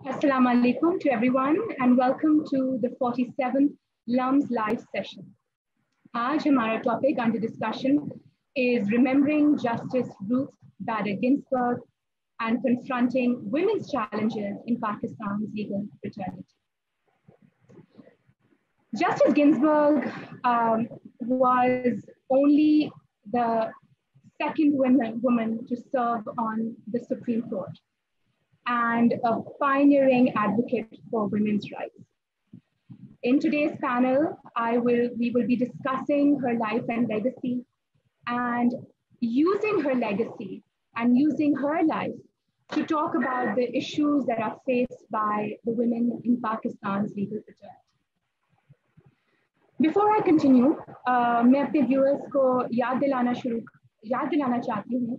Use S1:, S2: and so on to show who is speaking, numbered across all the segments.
S1: Assalamu alaikum to everyone and welcome to the 47th LUMS live session. Aaj hamara topic under discussion is remembering Justice Ruth Bader Ginsburg and confronting women's challenges in Pakistan's legal fraternity. Justice Ginsburg was only the second woman to serve on the Supreme Court and a pioneering advocate for women's rights. In today's panel, we will be discussing her life and legacy and using her legacy and using her life to talk about the issues that are faced by the women in Pakistan's legal fraternity. Before I continue, मैं अपने viewers को याद दिलाना चाहती हूँ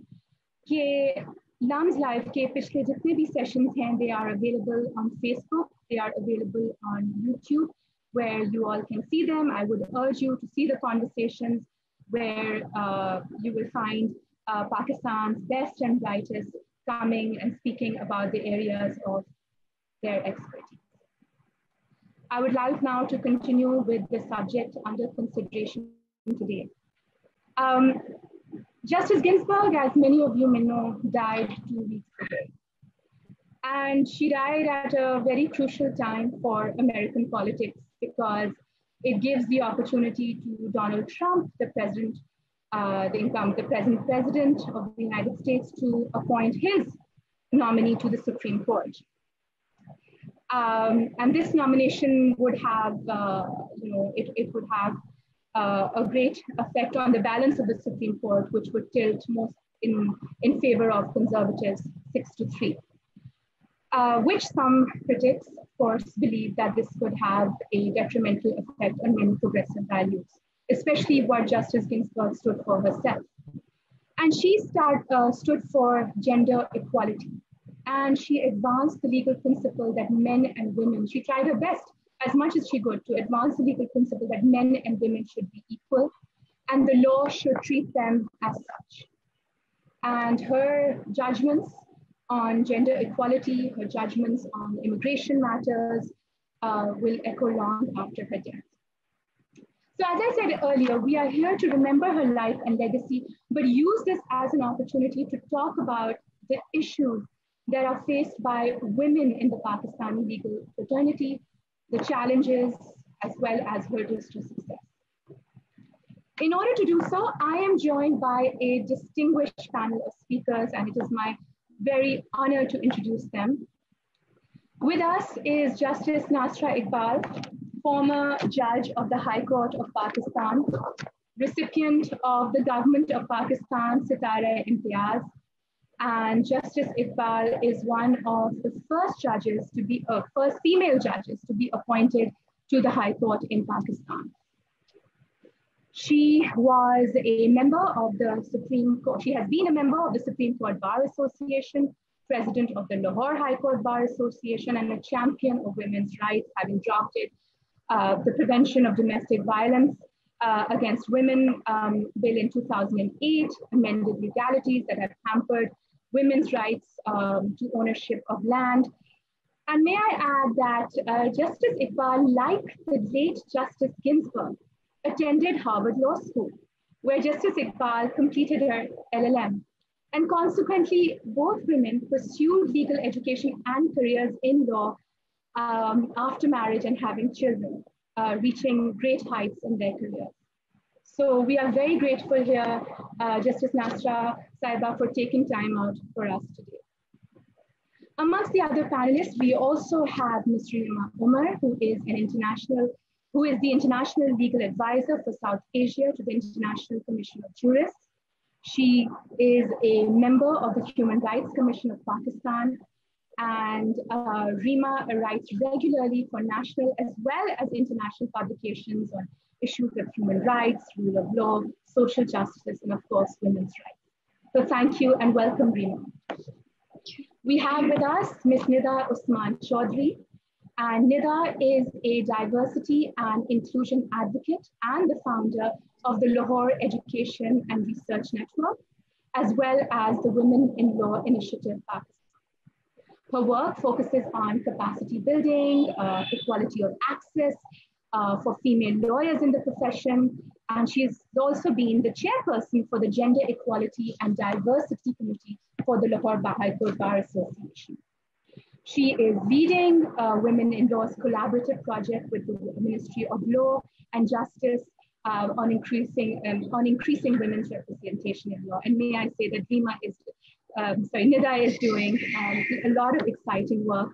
S1: कि LUMS Live के पिछले जितने भी sessions हैं, they are available on Facebook, they are available on YouTube, where you all can see them. I would urge you to see the conversations where you will find Pakistan's best and brightest coming and speaking about the areas of their expertise. I would like now to continue with the subject under consideration today. Justice Ginsburg, as many of you may know, died 2 weeks ago. And she died at a very crucial time for American politics because it gives the opportunity to Donald Trump, the present president of the United States, to appoint his nominee to the Supreme Court. And this nomination would have, it would have a great effect on the balance of the Supreme Court, which would tilt most in favor of conservatives 6-3, which some critics, of course, believe that this could have a detrimental effect on many progressive values, especially what Justice Ginsburg stood for herself. And she stood for gender equality. And she advanced the legal principle that men and women, she tried her best as much as she could to advance the legal principle that men and women should be equal and the law should treat them as such. And her judgments on gender equality, her judgments on immigration matters will echo long after her death. So as I said earlier, we are here to remember her life and legacy, but use this as an opportunity to talk about the issues that are faced by women in the Pakistani legal fraternity, the challenges, as well as hurdles to success. In order to do so, I am joined by a distinguished panel of speakers, and it is my very honor to introduce them. With us is Justice Nasra Iqbal, former judge of the High Court of Pakistan, recipient of the Government of Pakistan Sitara-e-Imtiaz, and Justice Iqbal is one of the first female judges to be appointed to the High Court in Pakistan. She was a member of the Supreme Court. She has been a member of the Supreme Court Bar Association, president of the Lahore High Court Bar Association, and a champion of women's rights, having drafted the Prevention of Domestic Violence Against Women bill in 2008, amended legalities that have hampered women's rights to ownership of land. And may I add that Justice Iqbal, like the late Justice Ginsburg, attended Harvard Law School, where Justice Iqbal completed her LLM. And consequently, both women pursued legal education and careers in law after marriage and having children, reaching great heights in their careers. So we are very grateful here, Justice Nasra Saiba, for taking time out for us today. Amongst the other panelists, we also have Ms. Rima Umar, who is the International Legal Advisor for South Asia to the International Commission of Jurists. She is a member of the Human Rights Commission of Pakistan, and Rima writes regularly for national as well as international publications on issues of human rights, rule of law, social justice, and of course, women's rights. So thank you and welcome, Rima. We have with us Ms. Nida Usman Chaudhry, and Nida is a diversity and inclusion advocate and the founder of the Lahore Education and Research Network, as well as the Women in Law Initiative Pakistan. Her work focuses on capacity building, equality of access for female lawyers in the profession, and she's also been the chairperson for the Gender Equality and Diversity Committee for the Lahore High Court Bar Association. She is leading Women in Law's collaborative project with the Ministry of Law and Justice on increasing women's representation in law. And may I say that Nida is doing a lot of exciting work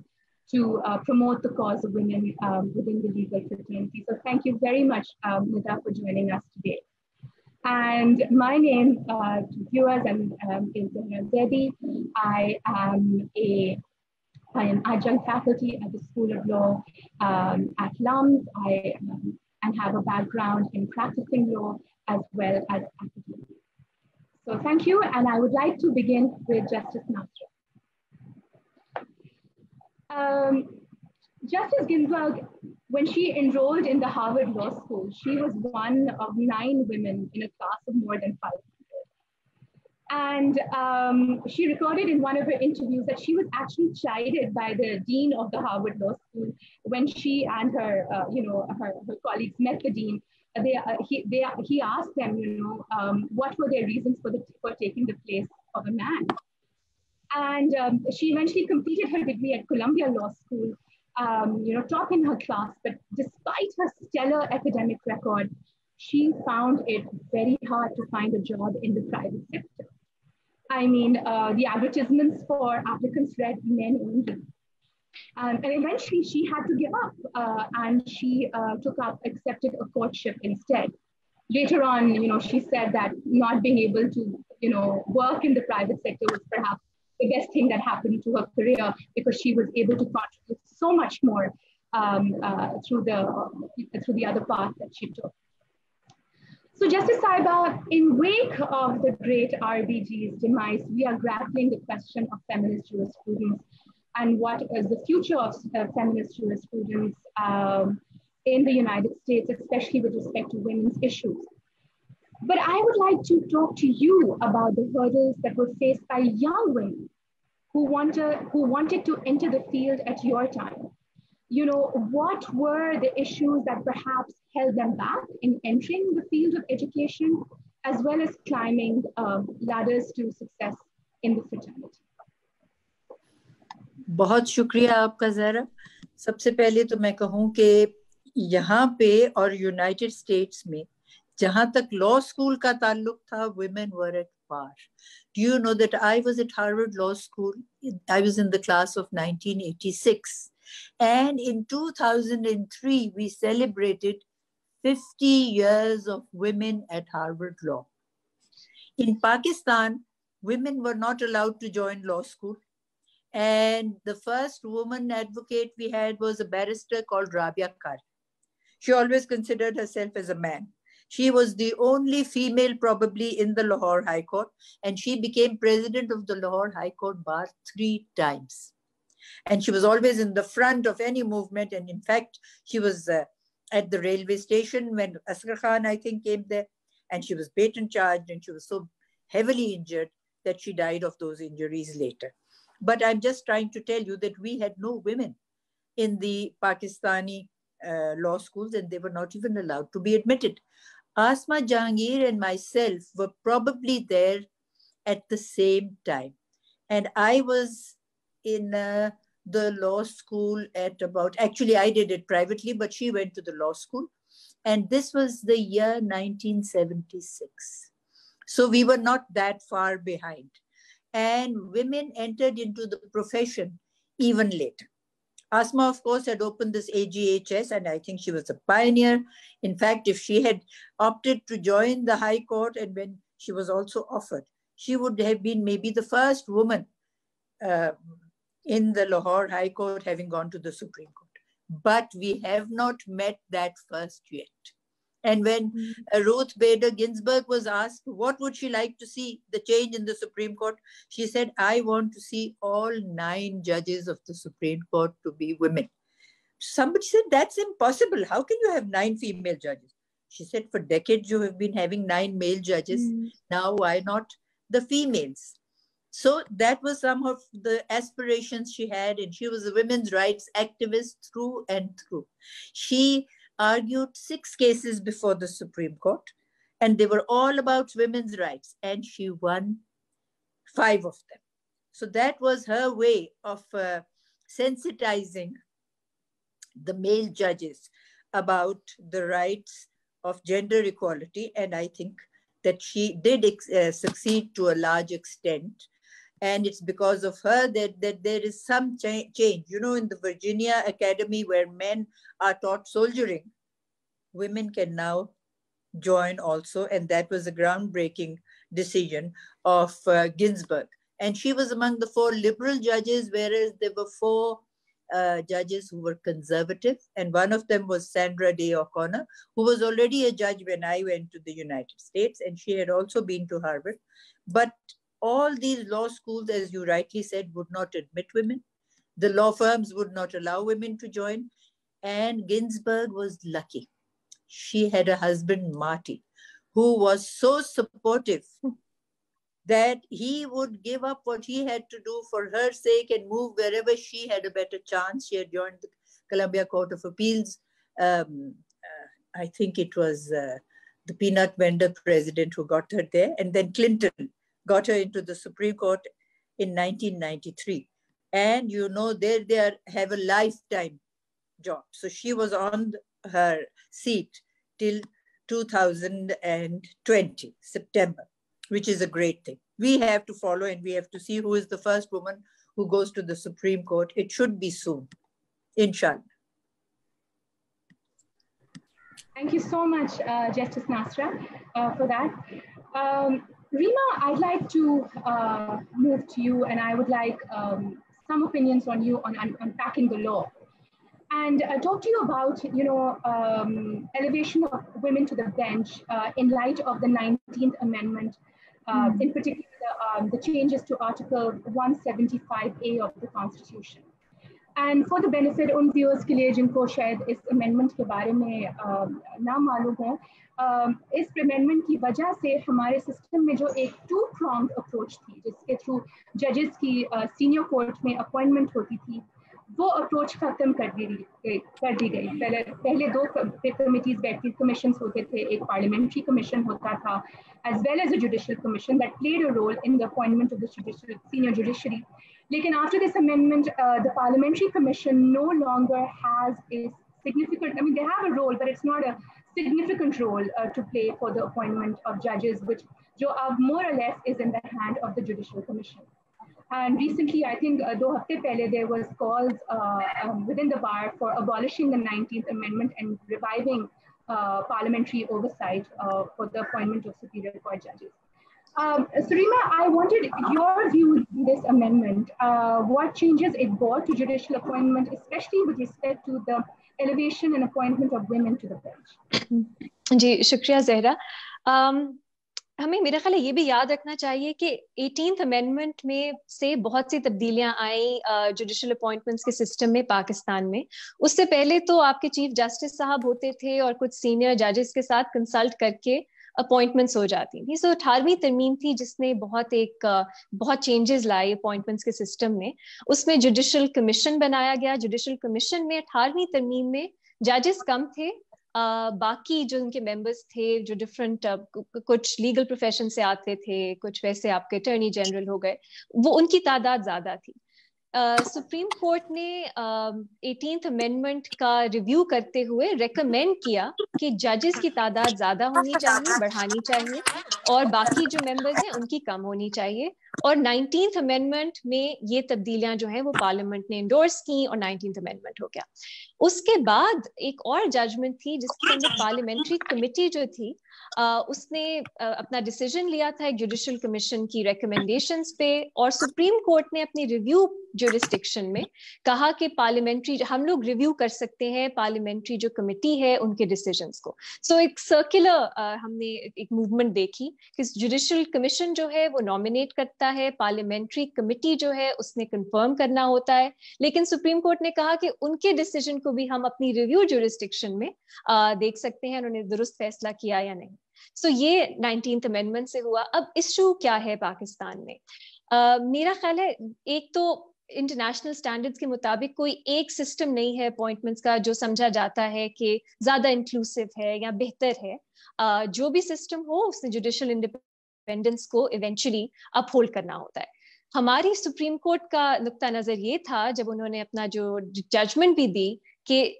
S1: to promote the cause of women within the legal fraternity. So thank you very much, Nida, for joining us today. And my name, to viewers, is Zainab Zaidi. I am adjunct faculty at the School of Law at LUMS. And have a background in practicing law as well as academia. So thank you, and I would like to begin with Justice Nasra. Justice Ginsburg, when she enrolled in the Harvard Law School, she was one of 9 women in a class of more than 500. And she recorded in one of her interviews that she was actually chided by the dean of the Harvard Law School when she and her, her colleagues met the dean. He asked them, what were their reasons for taking the place of a man. And she eventually completed her degree at Columbia Law School, top in her class. But despite her stellar academic record, she found it very hard to find a job in the private sector. I mean, the advertisements for applicants read men only. And eventually she had to give up and she accepted a courtship instead. Later on, she said that not being able to, work in the private sector was perhaps the best thing that happened to her career because she was able to contribute so much more through the other path that she took. So Justice Saiba, in wake of the great RBG's demise, we are grappling the question of feminist jurisprudence and what is the future of feminist jurisprudence in the United States, especially with respect to women's issues. But I would like to talk to you about the hurdles that were faced by young women who wanted to enter the field at your time. What were the issues that perhaps held them back in entering the field of education, as well as climbing ladders to success in the fraternity?
S2: बहुत शुक्रिया आपका ज़रा। सबसे पहले तो मैं कहूँ कि यहाँ पे और यूनाइटेड स्टेट्स में जहाँ तक लॉ स्कूल का ताल्लुक था, women were at par. Do you know that I was at Harvard Law School? I was in the class of 1986. And in 2003, we celebrated 50 years of women at Harvard Law. In Pakistan, women were not allowed to join law school. And the first woman advocate we had was a barrister called Rabia Kar. She always considered herself as a man. She was the only female probably in the Lahore High Court, and she became president of the Lahore High Court Bar 3 times. And she was always in the front of any movement. And in fact, she was at the railway station when Asghar Khan, I think, came there. And she was baton charged, and she was so heavily injured that she died of those injuries later. But I'm just trying to tell you that we had no women in the Pakistani law schools, and they were not even allowed to be admitted. Asma Jahangir and myself were probably there at the same time. And I was in the law school at about, actually I did it privately, but she went to the law school. And this was the year 1976. So we were not that far behind. And women entered into the profession even later. Asma, of course, had opened this AGHS, and I think she was a pioneer. In fact, if she had opted to join the High Court, and when she was also offered, she would have been maybe the first woman in the Lahore High Court having gone to the Supreme Court. But we have not met that first yet. And when Ruth Bader Ginsburg was asked, what would she like to see the change in the Supreme Court? She said, I want to see all 9 judges of the Supreme Court to be women. Somebody said, that's impossible. How can you have 9 female judges? She said, for decades, you have been having 9 male judges. Now, why not the females? So that was some of the aspirations she had, and she was a women's rights activist through and through. She argued 6 cases before the Supreme Court, and they were all about women's rights, and she won 5 of them. So that was her way of sensitizing the male judges about the rights of gender equality, and I think that she did succeed to a large extent. And it's because of her that there is some change. You know, in the Virginia Academy, where men are taught soldiering, women can now join also, and that was a groundbreaking decision of Ginsburg. And she was among the 4 liberal judges, whereas there were 4 judges who were conservative, and one of them was Sandra Day O'Connor, who was already a judge when I went to the United States, and she had also been to Harvard. But all these law schools, as you rightly said, would not admit women. The law firms would not allow women to join, and Ginsburg was lucky. She had a husband, Marty, who was so supportive that he would give up what he had to do for her sake and move wherever she had a better chance. She had joined the Columbia Court of Appeals. I think it was the peanut vendor president who got her there. And then Clinton got her into the Supreme Court in 1993. And you know, they have a lifetime job. So she was on her seat till 2020, September, which is a great thing. We have to follow, and we have to see who is the first woman who goes to the Supreme Court. It should be soon, inshallah.
S1: Thank you so much, Justice Nasra, for that. Rima, I'd like to move to you, and I would like some opinions on you on unpacking the law. And talk to you about, you know, elevation of women to the bench in light of the 19th Amendment, in particular the changes to Article 175A of the Constitution. And for the benefit उन viewers के लिए जिनको शायद इस amendment के बारे में ना मालूम हो, इस amendment की वजह से हमारे system में जो एक two-pronged approach थी, जिसके through judges की senior court में appointment होती थी, वो approach खत्म कर दी गई. पहले 2 committees बैठती, commissions होते थे, एक parliamentary commission होता था, as well as a judicial commission that played a role in the appointment of the senior judiciary. Lekin after this amendment, the parliamentary commission no longer has a significant, I mean, they have a role, but it's not a significant role to play for the appointment of judges, which more or less is in the hand of the judicial commission. And recently, I think 2 hafte pehle, there was calls within the bar for abolishing the 19th Amendment and reviving parliamentary oversight for the appointment of Superior Court judges. Surima, I wanted your view on this amendment. What changes it brought to judicial appointment, especially with respect to the elevation and appointment of women to the bench?
S3: जी शुक्रिया ज़हरा. हमें मेरा ख्याल है ये भी याद रखना चाहिए कि 18th अमेंडमेंट में से बहुत सी तब्दीलियां आई जुडिशियल अपॉइंटमेंट्स के सिस्टम में पाकिस्तान में. उससे पहले तो आपके चीफ जस्टिस साहब होते थे और कुछ सीनियर जजेस के साथ कंसल्ट करके अपॉइंटमेंट्स हो जाती थी. सो 18वीं तरमीम थी जिसने बहुत चेंजेस लाए अपॉइंटमेंट्स के सिस्टम में. उसमें जुडिशियल कमीशन बनाया गया. जुडिशियल कमीशन में 18वीं तरमीम में जजेस कम थे, बाकी जो उनके मेंबर्स थे जो डिफरेंट कुछ लीगल प्रोफेशन से आते थे, कुछ वैसे आपके अटॉर्नी जनरल हो गए, वो उनकी तादाद ज्यादा थी. सुप्रीम कोर्ट ने 18th अमेंडमेंट का रिव्यू करते हुए रेकमेंड किया कि जजेस की तादाद ज्यादा होनी चाहिए, बढ़ानी चाहिए, और बाकी जो मेंबर्स हैं उनकी कम होनी चाहिए. और 19th अमेंडमेंट में ये तब्दीलियां जो हैं वो पार्लियामेंट ने इंडोर्स की और 19th अमेंडमेंट हो गया. उसके बाद एक और जजमेंट थी जिसके अंदर पार्लियामेंट्री कमेटी जो थी उसने अपना डिसीजन लिया था एक जुडिशियल कमीशन की रिकमेंडेशंस पे, और सुप्रीम कोर्ट ने अपनी रिव्यू जुरिस्डिक्शन में कहा कि पार्लियामेंट्री हम लोग रिव्यू कर सकते हैं पार्लियामेंट्री जो कमेटी है उनके डिसीजंस को. सो एक सर्कुलर हमने एक मूवमेंट देखी कि जुडिशियल कमीशन जो है वो नॉमिनेट करता है, पार्लियामेंट्री कमेटी जो है उसने कंफर्म करना होता है, लेकिन सुप्रीम कोर्ट ने कहा कि उनके डिसीजन को भी हम अपनी रिव्यू जुरिस्डिक्शन में देख सकते हैं उन्होंने दुरुस्त फैसला किया या नहीं. सो ये 19th अमेंडमेंट से हुआ. अब इशू क्या है पाकिस्तान में? میرا خیال ہے ایک تو انٹرنیشنل اسٹینڈرڈس کے مطابق کوئی ایک سسٹم نہیں ہے اپوائنٹمنٹس کا جو سمجھا جاتا ہے کہ زیادہ انکلوسیو ہے یا بہتر ہے. جو بھی سسٹم ہو اس نے جوڈیشل انڈیپینڈنس کو ایونچولی اپ ہولڈ کرنا ہوتا ہے. ہماری سپریم کورٹ کا نقطہ نظر یہ تھا جب انہوں نے اپنا جو ججمنٹ بھی دی کہ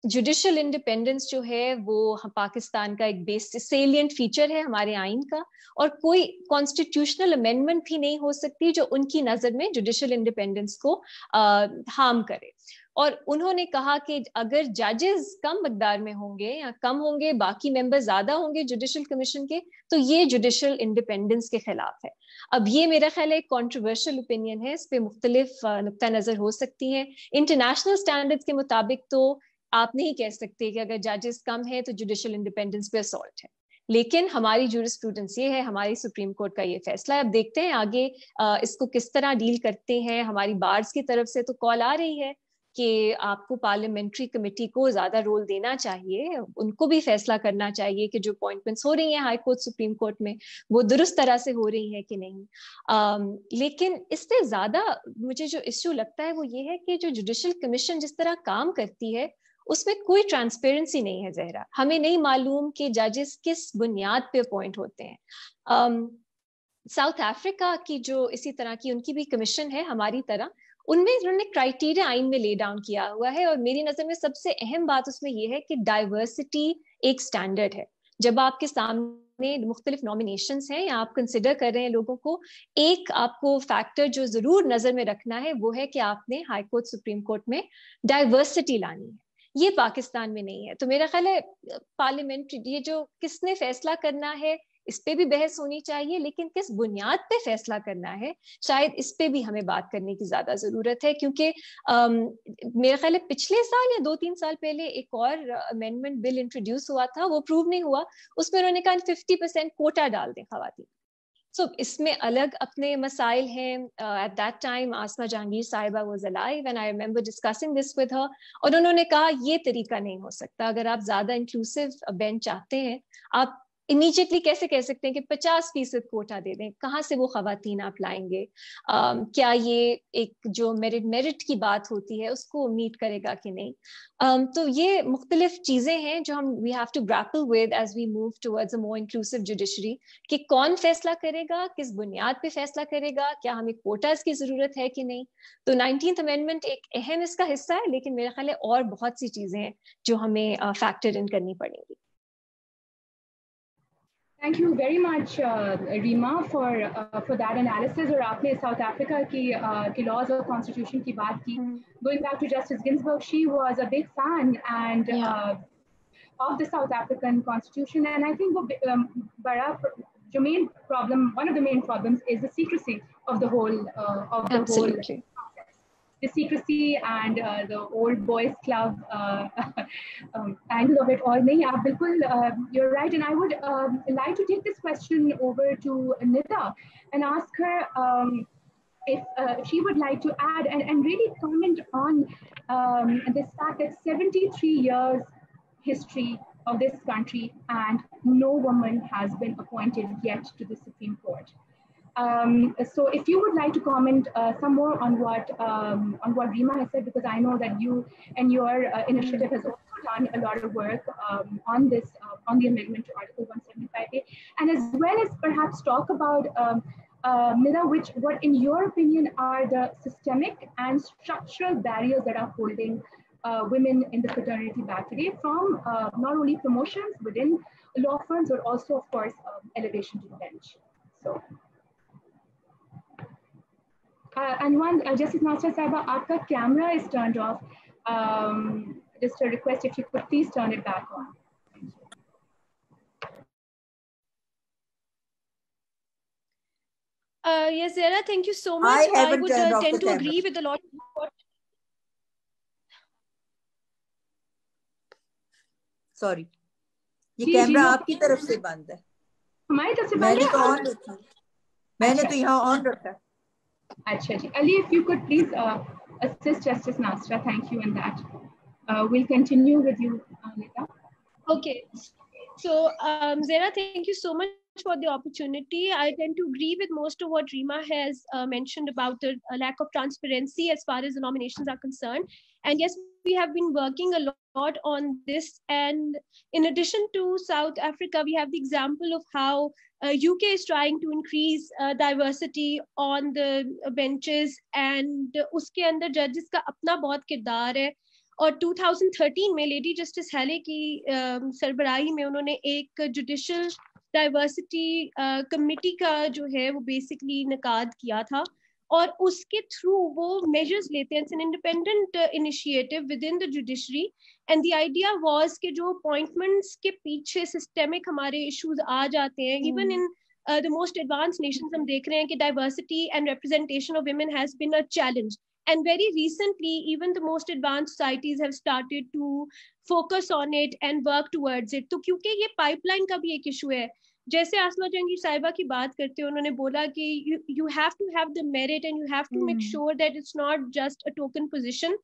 S3: جوڈیشل انڈیپینڈنس جو ہے وہ پاکستان کا ایک سیلینٹ فیچر ہے ہمارے آئین کا, اور کوئی کانسٹیٹیوشنل امینڈمنٹ بھی نہیں ہو سکتی جو ان کی نظر میں جوڈیشل انڈیپینڈنس کو ہارم کرے. اور انہوں نے کہا کہ اگر ججز کم مقدار میں ہوں گے یا کم ہوں گے, باقی ممبر زیادہ ہوں گے جوڈیشل کمیشن کے, تو یہ جوڈیشل انڈیپینڈنس کے خلاف ہے. اب یہ میرا خیال ہے ایک کنٹروورشل اوپینین ہے, اس پہ مختلف نقطہ نظر ہو سکتی ہیں. انٹرنیشنل اسٹینڈرڈس کے مطابق تو آپ نہیں کہہ سکتے کہ اگر ججز کم ہے تو جوڈیشل انڈیپینڈنس پہ اسالٹ ہے, لیکن ہماری جورسپروڈنس یہ ہے, ہماری سپریم کورٹ کا یہ فیصلہ ہے. اب دیکھتے ہیں آگے اس کو کس طرح ڈیل کرتے ہیں. ہماری بارز کی طرف سے تو کال آ رہی ہے کہ آپ کو پارلیمنٹری کمیٹی کو زیادہ رول دینا چاہیے, ان کو بھی فیصلہ کرنا چاہیے کہ جو اپوائنٹمنٹس ہو رہی ہیں ہائی کورٹ سپریم کورٹ میں وہ درست طرح سے ہو رہی ہیں کہ نہیں. لیکن اس سے زیادہ مجھے جو ایشو لگتا ہے وہ یہ ہے کہ جو جوڈیشل کمیشن جس طرح کام کرتی ہے اس میں کوئی ٹرانسپیرنسی نہیں ہے. زہرا, ہمیں نہیں معلوم کہ ججز کس بنیاد پہ اپوائنٹ ہوتے ہیں. ساؤتھ افریقہ کی جو اسی طرح کی ان کی بھی کمیشن ہے ہماری طرح, ان میں انہوں نے کرائٹیریا آئین میں لے ڈاؤن کیا ہوا ہے, اور میری نظر میں سب سے اہم بات اس میں یہ ہے کہ ڈائیورسٹی ایک اسٹینڈرڈ ہے. جب آپ کے سامنے مختلف نامینیشنز ہیں یا آپ کنسیڈر کر رہے ہیں لوگوں کو, ایک آپ کو فیکٹر جو ضرور نظر میں رکھنا ہے وہ ہے کہ آپ نے ہائی کورٹ سپریم کورٹ میں ڈائیورسٹی لانی ہے. یہ پاکستان میں نہیں ہے. تو میرا خیال ہے پارلیمنٹ یہ جو کس نے فیصلہ کرنا ہے اس پہ بھی بحث ہونی چاہیے, لیکن کس بنیاد پہ فیصلہ کرنا ہے شاید اس پہ بھی ہمیں بات کرنے کی زیادہ ضرورت ہے. کیونکہ میرا خیال ہے پچھلے سال یا 2-3 سال پہلے ایک اور امینڈمنٹ بل انٹروڈیوس ہوا تھا, وہ اپروو نہیں ہوا. اس میں انہوں نے کہا 50% کوٹا ڈال دیں خواتین. سو اس میں الگ اپنے مسائل ہیں. ایٹ دیٹ ٹائم آسما جہانگیر صاحبہ was alive and I remember discussing this with her, اور انہوں نے کہا یہ طریقہ نہیں ہو سکتا. اگر آپ زیادہ انکلوسیو بینچ چاہتے ہیں, آپ امیجیٹلی کیسے کہہ سکتے ہیں کہ 50% کوٹا دے دیں؟ کہاں سے وہ خواتین آپ لائیں گے؟ کیا یہ ایک جو میرٹ کی بات ہوتی ہے اس کو میٹ کرے گا کہ نہیں؟ تو یہ مختلف چیزیں ہیں جو ہم we have to grapple with as we move towards a more inclusive judiciary, کہ کون فیصلہ کرے گا, کس بنیاد پہ فیصلہ کرے گا, کیا ہمیں کوٹاز کی ضرورت ہے کہ نہیں. تو 19th امینڈمنٹ ایک اہم اس کا حصہ ہے, لیکن میرا خیال ہے اور بہت سی چیزیں ہیں جو ہمیں فیکٹر ان کرنی پڑیں گی.
S1: Thank you very much, Reema, for that analysis. اور آپ نے ساؤتھ افریقہ کی laws اور constitution کی بات کی. Going back to Justice Ginsburg, she was a big fan and of the South African constitution, and I think the main problem, one of the main problems, is the secrecy of the whole
S3: Absolutely.
S1: The secrecy and the old boys club angle of it all. Nahi, aap bilkul, you're right, and I would like to take this question over to Nida and ask her if she would like to add and really comment on this fact that 73 years history of this country and no woman has been appointed yet to the Supreme Court. So if you would like to comment some more on what Reema has said, because I know that you and your initiative has also done a lot of work on this, on the amendment to Article 175A, and as well as perhaps talk about Nida, what in your opinion are the systemic and structural barriers that are holding women in the fraternity back today from not only promotions within law firms, but also, of course, elevation to the bench. So. And one, Justice Nasra Sahiba, aapka camera is turned off. Just a request, if you could please turn it back on.
S3: Yes, Zara, thank you so much. I would tend to agree with a lot of what...
S2: Sorry. یہ camera آپ کی طرف سے بند ہے.
S1: ہماری طرف سے بند ہے.
S2: میں نے تو یہاں آن رکھا ہے.
S1: Acha ji. Ali, if you could please assist Justice Nasra, thank you in that. We'll continue with you, Nida.
S3: Okay. So, Zara, thank you so much
S4: for the opportunity. I tend to agree with most of what Reema has mentioned about the lack of transparency as far as the nominations are concerned. And yes, we have been working a lot on this. And in addition to South Africa, we have the example of how UK is trying to increase diversity on the benches, and उसके अंदर judges का अपना बहुत किरदार है. और 2013 में lady justice हैले की सरबराही में उन्होंने एक जुडिशल डाइवर्सिटी कमेटी का जो है वो बेसिकली इनकाद किया था, और उसके थ्रू वो मेजर्स लेते हैं. It's an independent initiative with in the judiciary, and the idea was कि जो अपॉइंटमेंट्स के पीछे सिस्टेमिक हमारे इश्यूज आ जाते हैं, even in the most advance nations हम देख रहे हैं कि diversity and representation of women has been a challenge. And very recently, even the most advanced societies have started to focus on it and work towards it. तो क्योंकि ये pipeline का भी एक issue है, जैसे आसमा जहांगीर साहिबा की बात करते हैं, उन्होंने बोला कि you have to have the merit and you have to make sure that it's not just a token position.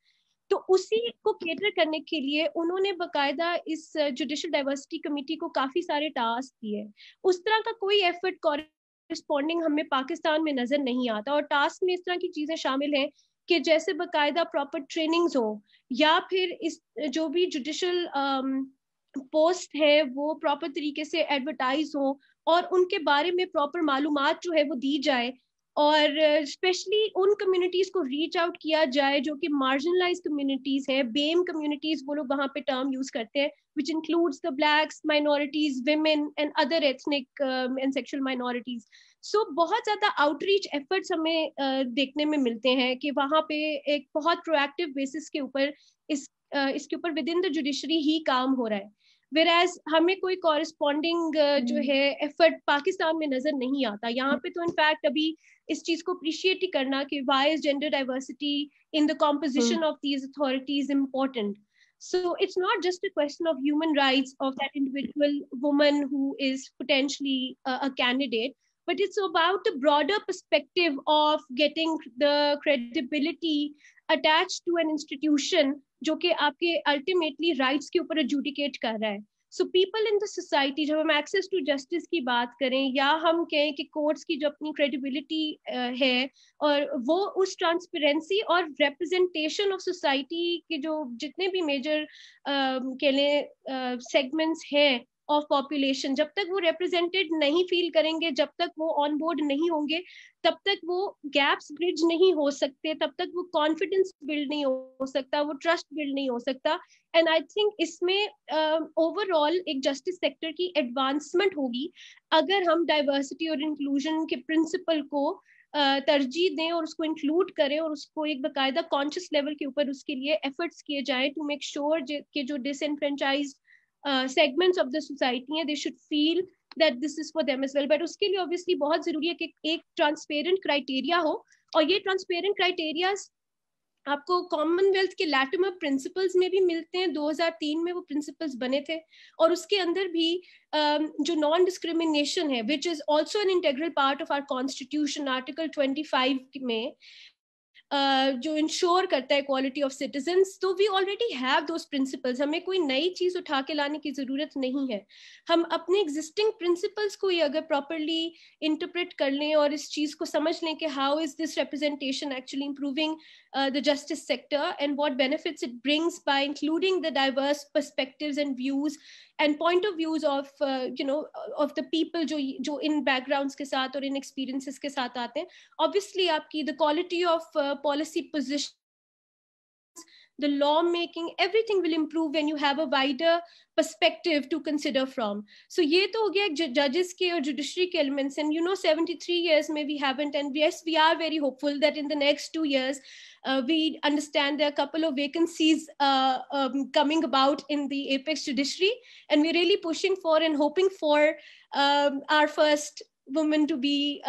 S4: तो उसी को cater करने के लिए उन्होंने बकायदा इस judicial diversity committee को काफी सारे टास्क दिए. उस तरह का कोई effort corresponding हमें पाकिस्तान में नजर नहीं आता, और टास्क में इस तरह की चीजें शामिल हैं कि जैसे बकायदा प्रॉपर ट्रेनिंग्स हो, या फिर इस जो भी जुडिशल पोस्ट है वो प्रॉपर तरीके से एडवर्टाइज हो और उनके बारे में प्रॉपर मालूमात जो है वो दी जाए, और स्पेशली उन कम्युनिटीज को रीच आउट किया जाए जो कि मार्जिनलाइज्ड कम्युनिटीज है. बेम कम्युनिटीज वो लोग वहाँ पे टर्म यूज करते हैं, which includes the blacks, minorities, women and other ethnic and sexual minorities. So बहुत ज़्यादा आउटरीच एफर्ट्स हमें देखने में मिलते हैं कि वहाँ पे एक बहुत प्रोएक्टिव बेसिस के ऊपर इसके ऊपर विद इन द जुडिशरी ही काम हो रहा है. Whereas हमें कोई कॉरेस्पॉन्डिंग जो है एफर्ट पाकिस्तान में नजर नहीं आता. यहाँ पे तो इनफैक्ट अभी इस चीज को अप्रिशिएट ही करना कि why is gender diversity in the composition of these authorities important. So it's not just a question of human rights of that individual woman who is potentially a candidate, but it's about the broader perspective of getting the credibility attached to an institution जो कि आपके ultimately rights के ऊपर adjudicate कर रहा है. So people in the society, जब हम access to justice की बात करें या हम कहें कि courts की जो अपनी credibility है, और वो उस transparency और representation of society के जो जितने भी major कह लें segments हैं of population, जब तक वो represented नहीं feel करेंगे, जब तक वो on board नहीं होंगे, तब तक वो gaps bridge नहीं हो सकते, तब तक वो confidence build नहीं हो सकता, वो trust build नहीं हो सकता. And I think इसमें overall एक justice sector की advancement होगी अगर हम diversity और inclusion के principle को तरजीह दें और उसको include करें और उसको एक बकायदा conscious level के ऊपर उसके लिए efforts किए जाएं to make sure कि जो disenfranchised segments of the society हैं, they should feel that this is for them as well. But उसके लिए obviously बहुत जरूरी है कि एक transparent criteria हो, और ये transparent criteria आपको कॉमनवेल्थ के लैटिमर प्रिंसिपल्स में भी मिलते हैं. 2003 में वो प्रिंसिपल्स बने थे, और उसके अंदर भी जो नॉन डिस्क्रिमिनेशन है, which is also an integral part of our constitution, article 25 में जो इंश्योर करता है इक्वालिटी ऑफ सिटीजन्स. तो we already have those principles, हमें कोई नई चीज उठा के लाने की जरूरत नहीं है. हम अपने एग्जिस्टिंग प्रिंसिपल्स को ही अगर प्रॉपरली इंटरप्रेट कर लें और इस चीज को समझ लें कि how is this representation actually improving the justice sector and what benefits it brings by including the diverse perspectives and views and point of views of of the people जो in backgrounds के साथ और in experiences के साथ आते हैं. Obviously आपकी the quality of policy position, the law making, everything will improve when you have a wider perspective to consider from. So ये तो हो गया judges के और judiciary के elements, and 73 years में we haven't, and yes, we are very hopeful that in the next 2 years we understand there are a couple of vacancies coming about in the apex judiciary, and we're really pushing for and hoping for our first woman to be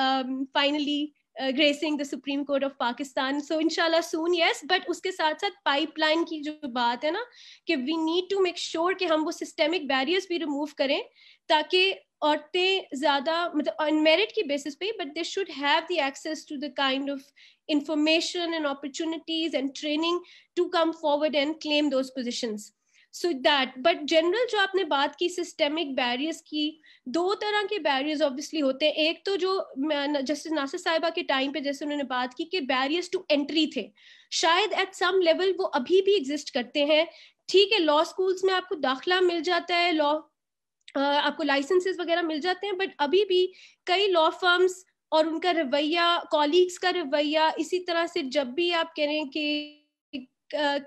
S4: finally gracing the Supreme Court of Pakistan. So inshallah soon, yes, but उसके साथ साथ pipeline की जो बात है ना, कि we need to make sure कि हम वो systemic barriers भी remove करें, ताकि औरतें ज़्यादा मतलब on merit की basis पे, but they should have the access to the kind of information and opportunities and training to come forward and claim those positions. So that, but general جو آپ نے بات کی systemic barriers کی, دو طرح کے barriers obviously ہوتے ہیں. ایک تو جو جسٹس ناصر صاحبہ کے ٹائم پہ جیسے انہوں نے بات کی کہ barriers to entry تھے, شاید at some level وہ ابھی بھی exist کرتے ہیں. ٹھیک ہے, law schools میں آپ کو داخلہ مل جاتا ہے, آپ کو لائسنسز وغیرہ مل جاتے ہیں, بٹ ابھی بھی کئی لا فرمز اور ان کا رویہ, کالیگس کا رویہ, اسی طرح سے جب بھی آپ کہہ رہے ہیں کہ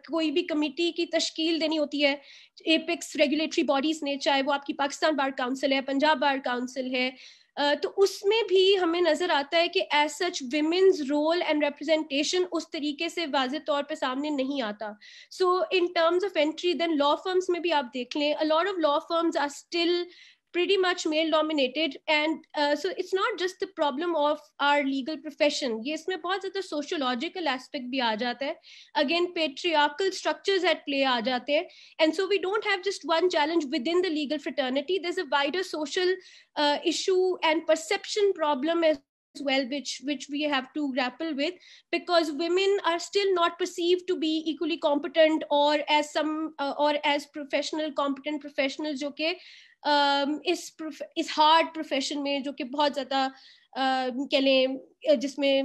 S4: کوئی بھی کمیٹی کی تشکیل دینی ہوتی ہے ایپیکس ریگولیٹری باڈیز نے, چاہے وہ آپ کی پاکستان بار کاؤنسل ہے, پنجاب بار کاؤنسل ہے, تو اس میں بھی ہمیں نظر آتا ہے کہ as such women's role and representation اس طریقے سے واضح طور پہ سامنے نہیں آتا. So in terms of entry then law firms میں بھی آپ دیکھ لیں, a lot of law firms are still pretty much male dominated, and so it's not just the problem of our legal profession. یہ اس میں بہت زیادہ sociological aspect بھی آ جاتا ہے, again patriarchal structures at play آ جاتے ہیں, and so we don't have just one challenge within the legal fraternity, there's a wider social issue and perception problem as well, which we have to grapple with, because women are still not perceived to be equally competent or as some or as professional competent professionals جو کہ اس hard profession میں, جو کہ بہت زیادہ کہہ لیں جس میں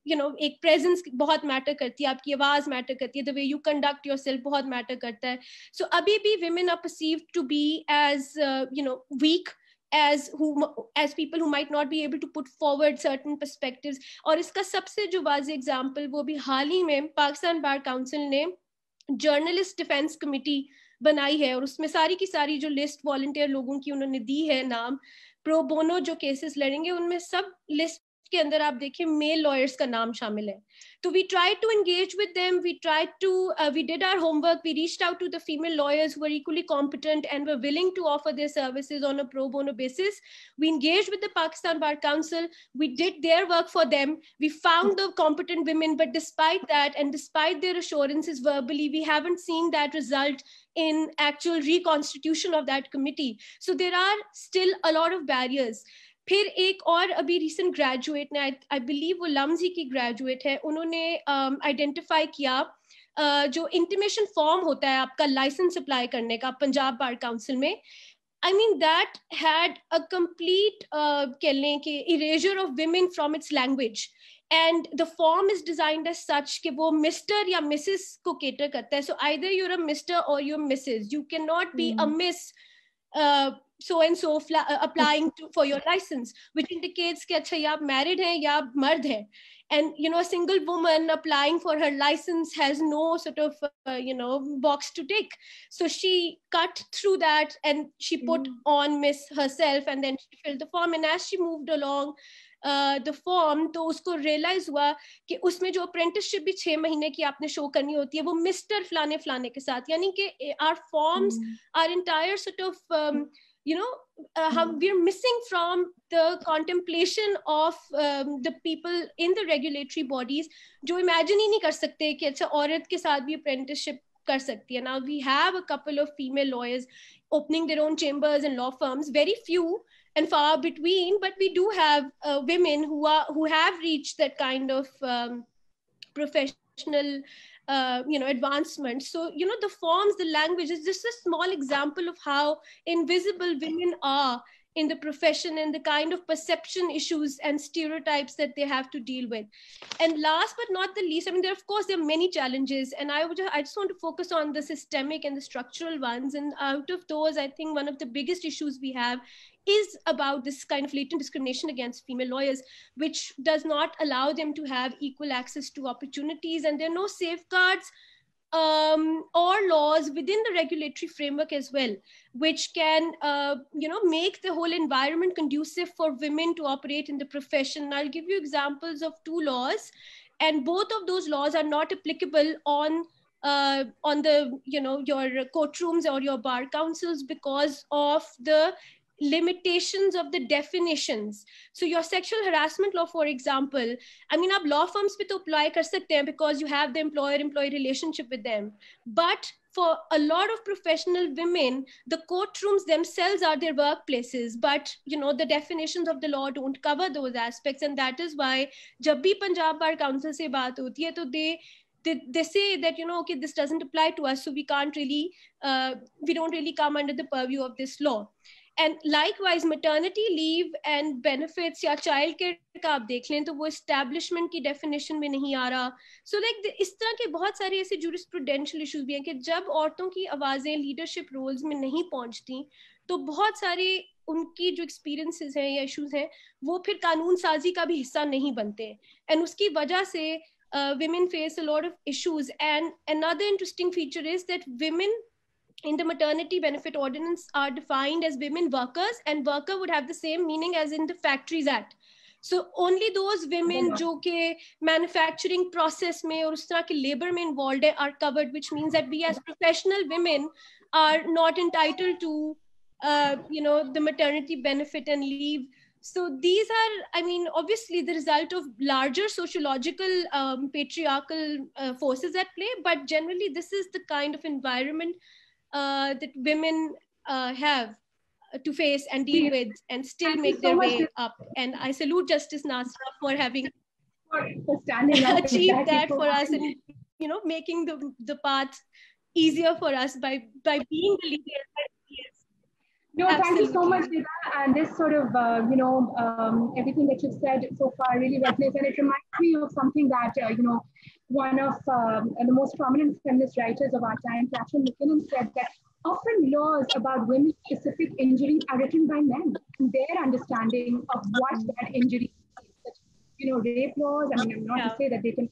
S4: ایک پریزنس بہت میٹر کرتی ہے, آپ کی آواز میٹر کرتی ہے, the way you conduct yourself بہت میٹر کرتا ہے. سو ابھی بھی women are perceived to be as weak, as people who might not be able to put forward certain perspectives. اور اس کا سب سے جو واضح ایگزامپل وہ بھی حال ہی میں پاکستان بار کاؤنسل نے جرنلسٹ ڈیفینس کمیٹی بنائی ہے, اور اس میں ساری کی ساری جو لسٹ والنٹیئر لوگوں کی انہوں نے دی ہے نام, پرو بونو جو کیسز لڑیں گے, ان میں سب لسٹ کے اندر آپ دیکھیں میل لائرز کا نام شامل ہے. تو we tried to engage with them, we did our homework, we reached out to the female lawyers who were equally competent and were willing to offer their services on a pro bono basis. We engaged with the Pakistan Bar Council, we did their work for them, we found the competent women, but despite that and despite their assurances verbally, we haven't seen that result in actual reconstitution of that committee. So there are still a lot of barriers. پھر ایک اور ابھی recent graduate نے, I believe وہ لمز ہی کی graduate ہے, انہوں نے آئیڈینٹیفائی کیا جو انٹیمیشن فارم ہوتا ہے آپ کا لائسنس اپلائی کرنے کا پنجاب بار کاؤنسل میں, I mean that had a complete کہہ لیں کہ erasure of women from its language, and the form is designed as such کہ وہ مسٹر یا مسز کو کیٹر کرتا ہے. So either you're a Mr. or you're Mrs. You cannot be a Miss so and so applying for your license, which indicates کہ اچھا یا آپ married ہیں یا آپ مرد ہیں. And a single woman applying for her license has no sort of box to tick. So she cut through that and she put on Miss herself, and then she filled the form, and as she moved along the form تو اس کو realise ہوا کہ اس میں جو apprenticeship بھی 6 مہینے کی آپ نے شو کرنی ہوتی ہے وہ مسٹر فلانے فلانے کے ساتھ, یعنی کہ our forms are entire sort of how we're missing from the contemplation of the people in the regulatory bodies جو imagine ہی نہیں کر سکتے کہ اچھا عورت کے ساتھ بھی apprenticeship کر سکتی ہے. Now we have a couple of female lawyers opening their own chambers and law firms, very few and far between, but we do have women who have reached that kind of professional advancement. So the forms, the language is just a small example of how invisible women are in the profession and the kind of perception issues and stereotypes that they have to deal with. And last but not the least, I mean, there are many challenges, and I just want to focus on the systemic and the structural ones. And out of those, I think one of the biggest issues we have is about this kind of latent discrimination against female lawyers, which does not allow them to have equal access to opportunities, and there are no safeguards or laws within the regulatory framework as well, which can make the whole environment conducive for women to operate in the profession. I'll give you examples of 2 laws, and both of those laws are not applicable on the your courtrooms or your bar councils because of the limitations of the definitions. So your sexual harassment law, for example, I mean, aap law firms pe to apply kar sakte hain because you have the employer-employee relationship with them. But for a lot of professional women, the courtrooms themselves are their workplaces, but the definitions of the law don't cover those aspects, and that is why jab bhi Punjab Bar Council se baat hoti hai to they they say that, okay, this doesn't apply to us, so we don't really come under the purview of this law. And likewise maternity leave and benefits یا child care کا آپ دیکھ لیں تو وہ establishment کی definition میں نہیں آ رہا. So like اس طرح کے بہت سارے ایسے jurisprudential issues بھی ہیں کہ جب عورتوں کی آوازیں leadership roles میں نہیں پہنچتی تو بہت سارے ان کی جو ایکسپیرینسز ہیں یا ایشوز ہیں وہ پھر قانون سازی کا بھی حصہ نہیں بنتے ہیں. اینڈ اس کی وجہ سے women face a lot of issues. And another interesting feature is that women in the maternity benefit ordinance are defined as women workers, and worker would have the same meaning as in the Factories Act. So only those women جو کہ manufacturing process میں اور اس طرح کے labor میں involved ہیں are covered, which means that we as professional women are not entitled to the maternity benefit and leave. So these are, I mean, obviously the result of larger sociological patriarchal forces at play, but generally this is the kind of environment that women have to face and deal with and still make their way up. And I salute Justice Nasra for having achieved that for us and making the path easier for us by being the leader.
S1: No, thank you so much, Nida. And this sort of, everything that you've said so far really resonates. And it reminds me of something that, one of the most prominent feminist writers of our time, Catherine McKinnon, said that often laws about women-specific injuries are written by men. And their understanding of what that injury is. Rape laws, I mean, I'm not to say that they can...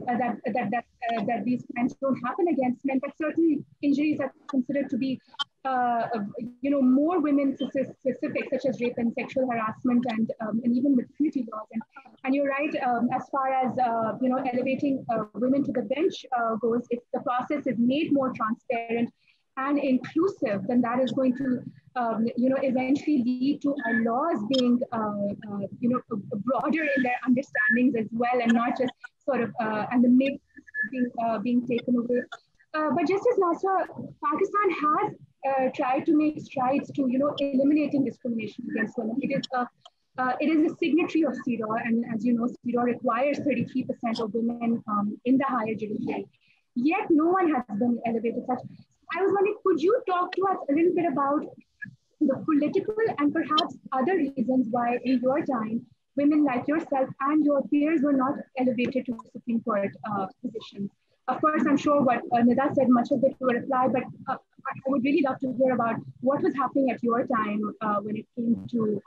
S1: that these crimes don't happen against men, but certainly injuries are considered to be more women specific, such as rape and sexual harassment, and even maternity laws. And you're right, as far as elevating women to the bench goes, if the process is made more transparent and inclusive, then that is going to eventually lead to our laws being broader in their understandings as well, and not just sort of and the myths being taken away. But Justice Nasra, Pakistan has tried to make strides to eliminating discrimination against women. It is a signatory of CEDAW, and as you know, CEDAW requires 33% of women in the higher judiciary. Yet no one has been elevated such. I was wondering, could you talk to us a little bit about the political and perhaps other reasons why in your time women like yourself and your peers were not elevated to Supreme Court positions? Of course, I'm sure what Nida said, much of it will reply, but I would really love to hear about what was happening at your time when it came to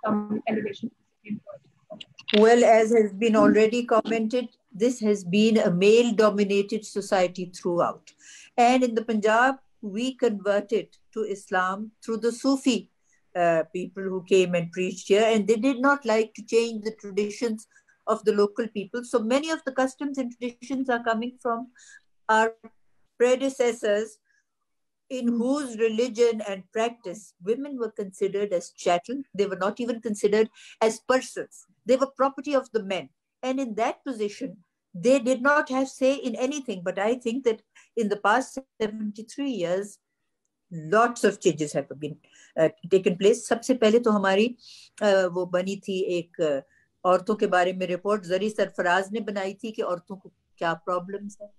S1: elevation to the Supreme Court.
S2: Well, as has been already commented, this has been a male-dominated society throughout. And in the Punjab, we converted to Islam through the Sufi people who came and preached here, and they did not like to change the traditions of the local people. So many of the customs and traditions are coming from our predecessors, in whose religion and practice women were considered as chattel. They were not even considered as persons. They were property of the men. And in that position, they did not have say in anything. But I think that in the past 73 years, lots of changes have been taken place. सबसे पहले तो हमारी वो बनी थी एक औरतों के बारे में रिपोर्ट ज़री सरफराज ने बनाई थी कि औरतों को क्या प्रॉब्लम्स हैं.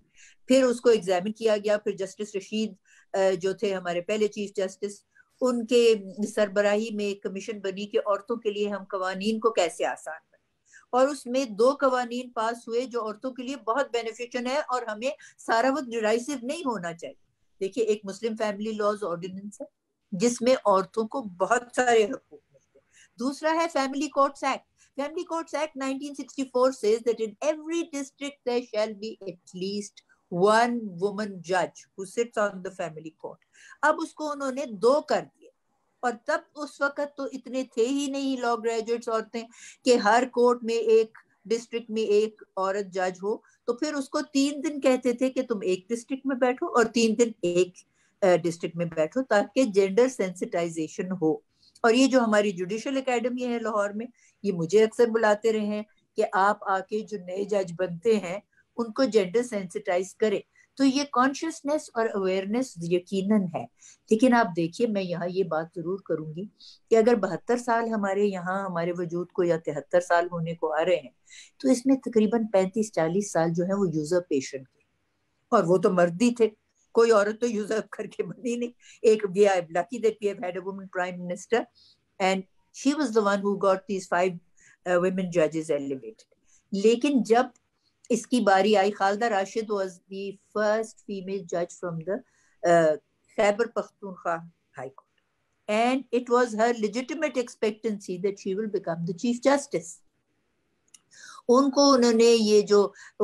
S2: फिर उसको एग्जामिन किया गया. फिर जस्टिस रशीद जो थे हमारे पहले चीफ जस्टिस, उनके सरबराही में एक कमीशन बनी कि औरतों के लिए हम कवानीन को कैसे आसान बनाएं. और उसमें 2 कवानीन पास हुए जो औरतों के लिए बहुत बेनिफिशियल है और हमें सारा वक्त डिराइसिव नहीं होना चाहिए. देखिए, एक मुस्लिम फैमिली लॉज ऑर्डिनेंस है जिसमें औरतों को बहुत सारे हकूक मिलते हैं. दूसरा है family courts act. Family Courts Act 1964 says that in every district there shall be at least one woman judge who sits on the family court. अब उसको उन्होंने 2 कर दिए. और तब उस वक्त तो इतने थे ही नहीं लॉ ग्रेजुएट्स औरतें कि हर कोर्ट में एक डिस्ट्रिक्ट में एक औरत जज हो. तो फिर उसको 3 दिन कहते थे कि तुम एक डिस्ट्रिक्ट में बैठो और 3 दिन एक डिस्ट्रिक्ट में बैठो, ताकि जेंडर सेंसिटाइजेशन हो. और ये जो हमारी जुडिशियल एकेडमी है लाहौर में, ये मुझे अक्सर बुलाते रहे हैं कि आप आके जो नए जज बनते हैं उनको जेंडर सेंसिटाइज करें, تو یہ کانشیسنس اور اویئرنیس یقیناً ہے. لیکن آپ دیکھیے میں یہاں یہ بات ضرور کروں گی کہ اگر 72 سال ہمارے یہاں ہمارے وجود کو یا 73 سال ہونے کو آ رہے ہیں تو اس میں تقریباً 35-40 سال جو ہے وہ یوزر پیشنٹ کے, اور وہ تو مرد ہی تھے, کوئی عورت تو یوزر کر کے بنی نہیں. ایک we are lucky that we have had a woman prime minister and she was the one who got these 5 women judges elevated. لیکن جب اس کی باری آئی, Khaleda Rashid was the first female judge from the Khyber Pakhtunkhwa High Court, and it was her legitimate expectancy that she will become the Chief Justice. ان کو انہوں نے یہ جو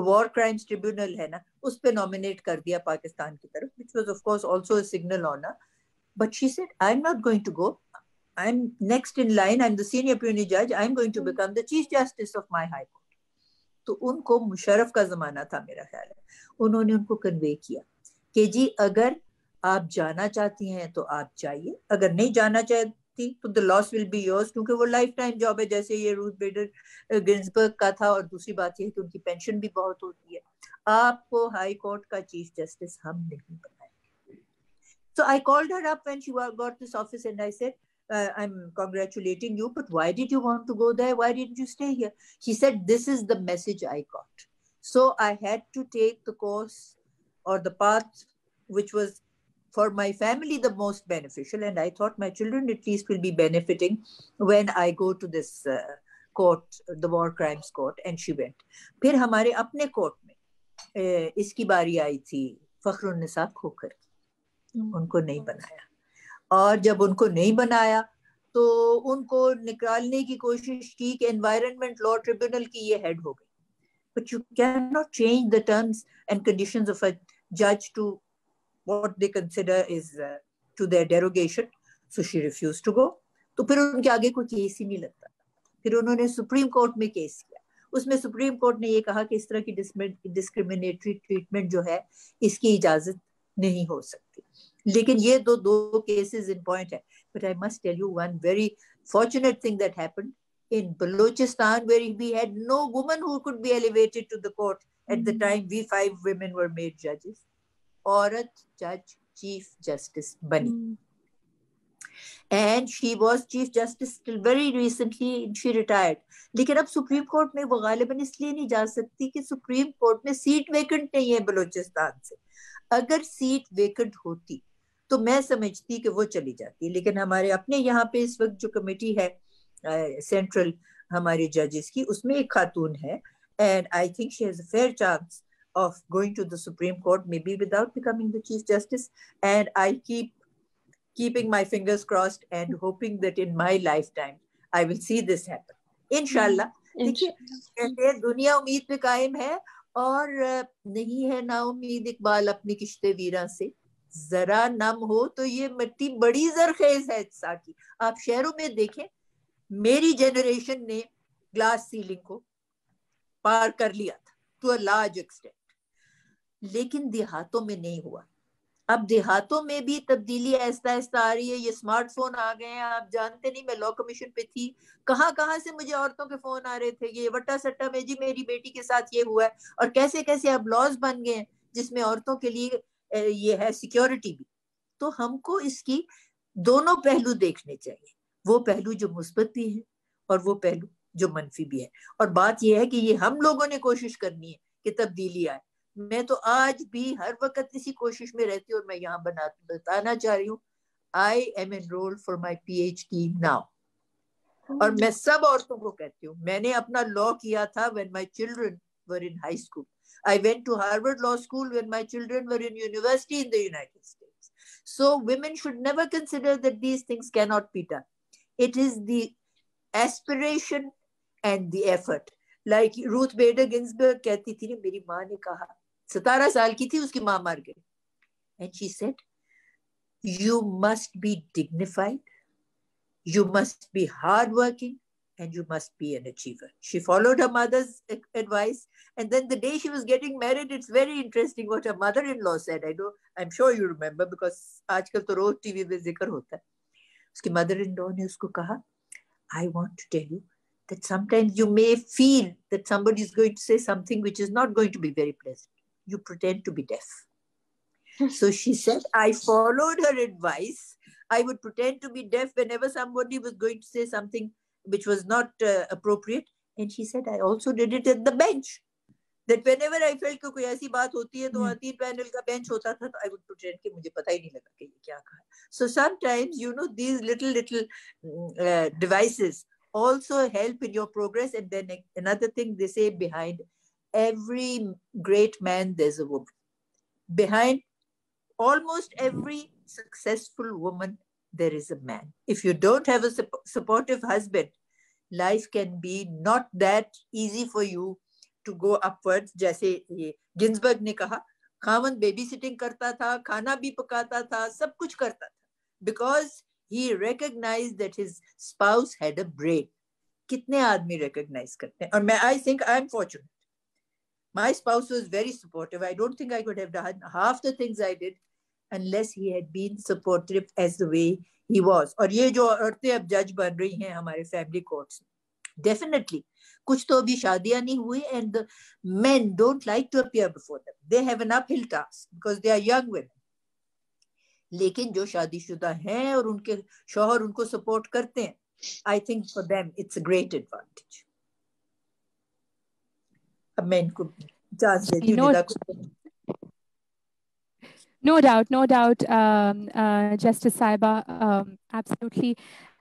S2: war crimes tribunal ہے نا اس پہ نامینیٹ کر دیا پاکستان کی طرف, which was of course also a signal honor. But she said, I'm not going to go. I'm next in line. I'm the senior puisne judge. I'm going to become the Chief Justice of my High Court. تو ان کو مشرف کا زمانہ تھا میرا خیال ہے, انہوں نے ان کو کنوے کیا کہ جی اگر آپ جانا چاہتی ہیں تو آپ جائیے, اگر نہیں جانا چاہتی تو the loss will be yours, کیونکہ وہ لائف ٹائم جاب ہے جیسے یہ روتھ بیڈر گنزبرگ کا تھا. اور دوسری بات یہ ہے کہ ان کی پینشن بھی بہت ہوتی ہے. آپ کو ہائی کورٹ کا چیف جسٹس ہم نہیں بنائیں گے. So I called her up when she got this office and I said, I'm congratulating you, but why did you want to go there? Why didn't you stay here? She said, this is the message I got. So I had to take the course or the path which was for my family the most beneficial, and I thought my children at least will be benefiting when I go to this court, the war crimes court. And she went. پھر ہمارے اپنے court میں اس کی باری آئی تھی فخر النساء کھوکھر کی, ان کو نہیں بنایا, اور جب ان کو نہیں بنایا تو ان کو نکالنے کی کوشش کی کہ انوائرمنٹ لا ٹریبیونل کی یہ ہیڈ ہو گئی. But you cannot change the terms and conditions of a judge to what they consider is to their derogation. So she refused to go. تو پھر ان کے آگے کوئی کیس ہی نہیں لگتا. پھر انہوں نے سپریم کورٹ میں کیس کیا. اس میں سپریم کورٹ نے یہ کہا کہ اس طرح کی ڈسکریمنیٹری ٹریٹمنٹ جو ہے اس کی اجازت نہیں ہو سکتی. لیکن یہ دو کیسز ان پوائنٹ ہے. But I must tell you one very fortunate thing that happened in Balochistan, where we had no woman who could be elevated to the court at the time. We 5 women were made judges. عورت جج chief justice بنی, and she was chief justice till very recently. She retired. لیکن اب supreme court میں وہ غالباً اس لیے نہیں جا سکتی کہ سپریم کورٹ میں سیٹ ویکنٹ نہیں ہے بلوچستان سے. اگر سیٹ ویکنٹ ہوتی تو میں سمجھتی کہ وہ چلی جاتی. لیکن ہمارے اپنے یہاں پہ اس وقت جو کمیٹی ہے سینٹرل ہمارے ججز کی, اس میں ایک خاتون ہے, and I think she has a fair chance of going to the Supreme Court, maybe without becoming the Chief Justice. And I keeping my fingers crossed and hoping that in my lifetime I will see this happen. Inshallah. دیکھیے کہتے دنیا امید پہ قائم ہے, اور نہیں ہے نا امید اقبال اپنی کشتے ویراں سے, ذرا نم ہو تو یہ مٹی بڑی زرخیز ہے ساکی. آپ شہروں میں دیکھیں, میری جنریشن نے گلاس سیلنگ کو پار کر لیا تھا to a large extent, لیکن دیہاتوں میں نہیں ہوا. اب دیہاتوں میں بھی تبدیلی آہستہ آہستہ آ رہی ہے. یہ اسمارٹ فون آ گئے ہیں, آپ جانتے نہیں, میں لا کمیشن پہ تھی, کہاں سے مجھے عورتوں کے فون آ رہے تھے, یہ وٹا سٹا میں جی میری بیٹی کے ساتھ یہ ہوا ہے, اور کیسے کیسے اب لاز بن گئے ہیں جس میں عورتوں کے لیے یہ ہے سیکیورٹی بھی. تو ہم کو اس کی دونوں پہلو دیکھنے چاہیے, وہ پہلو جو مثبت بھی ہے اور وہ پہلو جو منفی بھی ہے. اور بات یہ ہے کہ یہ ہم لوگوں نے کوشش کرنی ہے کہ تبدیلی آئے. میں تو آج بھی ہر وقت اسی کوشش میں رہتی ہوں, اور میں یہاں بتانا چاہ رہی ہوں I am enrolled for my PhD now. اور میں سب عورتوں کو کہتی ہوں, میں نے اپنا لا کیا تھا when my children were in high school. I went to Harvard Law School when my children were in university in the United States. So women should never consider that these things cannot be done. It is the aspiration and the effort. Like Ruth Bader Ginsburg کہتی تھی, میری ماں نے کہا, 17 سال کی تھی, اس کی ماں مر گئی, and she said, you must be dignified, you must be hardworking, and you must be an achiever. She followed her mother's advice, and then the day she was getting married, it's very interesting what her mother-in-law said. I'm sure you remember, because آج کل تو روز T V میں ذکر ہوتا ہے. اس کی mother-in-law نے اس کو کہا, I want to tell you that sometimes you may feel that somebody is going to say something which is not going to be very pleasant. You pretend to be deaf. So she said, I followed her advice. I would pretend to be deaf whenever somebody was going to say something which was not appropriate. And she said, I also did it at the bench. That whenever I felt कि कोई ऐसी बात होती है तो 3 panel का bench होता था, तो I would pretend कि मुझे पता ही नहीं लगा कि ये क्या कहा. So sometimes, you know, these little devices also help in your progress. And then another thing they say, behind every great man there's a woman. Behind almost every successful woman there is a man. If you don't have a supportive husband, life can be not that easy for you to go upwards. जैसे ये Ginsberg ने कहा, Khaman baby sitting करता था, खाना भी पकाता था, सब कुछ करता था, because he recognized that his spouse had a brain. कितने आदमी recognize करते हैं? और मैं, I think I'm fortunate. My spouse was very supportive. I don't think I could have done half the things I did unless he had been supportive as the way he was. और ये जो औरतें अब जज बन रही हैं हमारे फैमिली कोर्ट्स, definitely कुछ तो अभी शादियां नहीं हुई, and the men don't like to appear before them. They have an uphill task because they are young women. लेकिन जो शादीशुदा हैं और उनके शौहर उनको सपोर्ट करते हैं, I think for them it's a great advantage. अब मैं इनको चांस देती हूँ निदा को.
S5: No doubt, Justice Saiba, absolutely.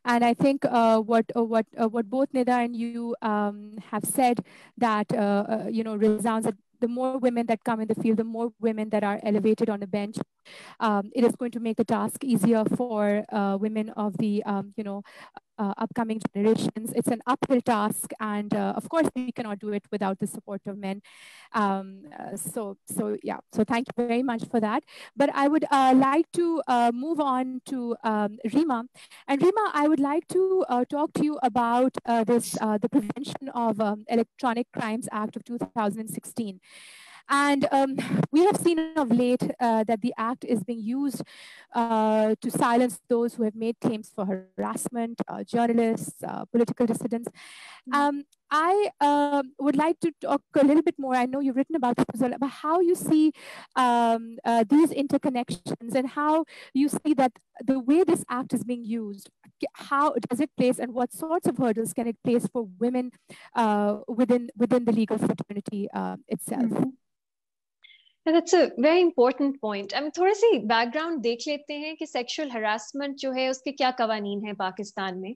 S5: And I think what both Nida and you have said, that you know, resounds that the more women that come in the field, the more women that are elevated on the bench, it is going to make the task easier for women of the you know, upcoming generations. It's an uphill task, and of course we cannot do it without the support of men. So thank you very much for that. But I would like to move on to Rima. And Rima, I would like to talk to you about the Prevention of Electronic Crimes Act of 2016. And we have seen of late that the act is being used to silence those who have made claims for harassment, journalists, political dissidents. I would like to talk a little bit more. I know you've written about this, about how you see these interconnections and how you see that the way this act is being used, how does it place and what sorts of hurdles can it place for women within the legal fraternity itself?
S3: That's a very important point. I mean, थोड़ा सी background देख लेते हैं कि sexual harassment जो है उसके क्या कानून हैं पाकिस्तान में.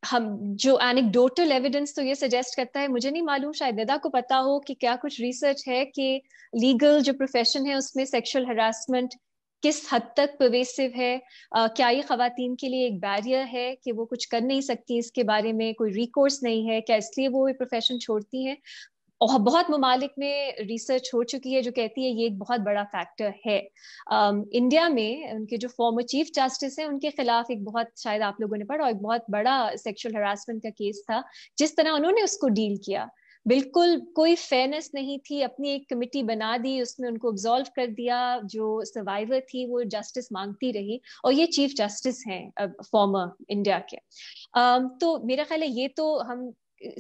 S3: हम जो anecdotal evidence तो ये suggest करता है, मुझे नहीं मालूम, शायद निदा को पता हो कि क्या कुछ research है कि legal जो profession है उसमें sexual harassment किस हद तक pervasive है, क्या ये खवातीन के लिए एक बैरियर है कि वो कुछ कर नहीं सकती, इसके बारे में कोई recourse नहीं है, क्या इसलिए वो ये profession छोड़ती हैं. और बहुत ममालिक में रिसर्च हो चुकी है जो कहती है ये एक बहुत बड़ा फैक्टर है. इंडिया में उनके जो फॉर्मर चीफ जस्टिस हैं उनके खिलाफ एक बहुत, शायद आप लोगों ने पढ़ा, और एक बहुत बड़ा सेक्सुअल हरासमेंट का केस था. जिस तरह उन्होंने उसको डील किया, बिल्कुल कोई फेयरनेस नहीं थी. अपनी एक कमेटी बना दी, उसमें उनको एब्सॉल्व कर दिया. जो सर्वाइवर थी वो जस्टिस मांगती रही, और ये चीफ जस्टिस हैं फॉर्मर इंडिया के. तो मेरा ख्याल है ये तो हम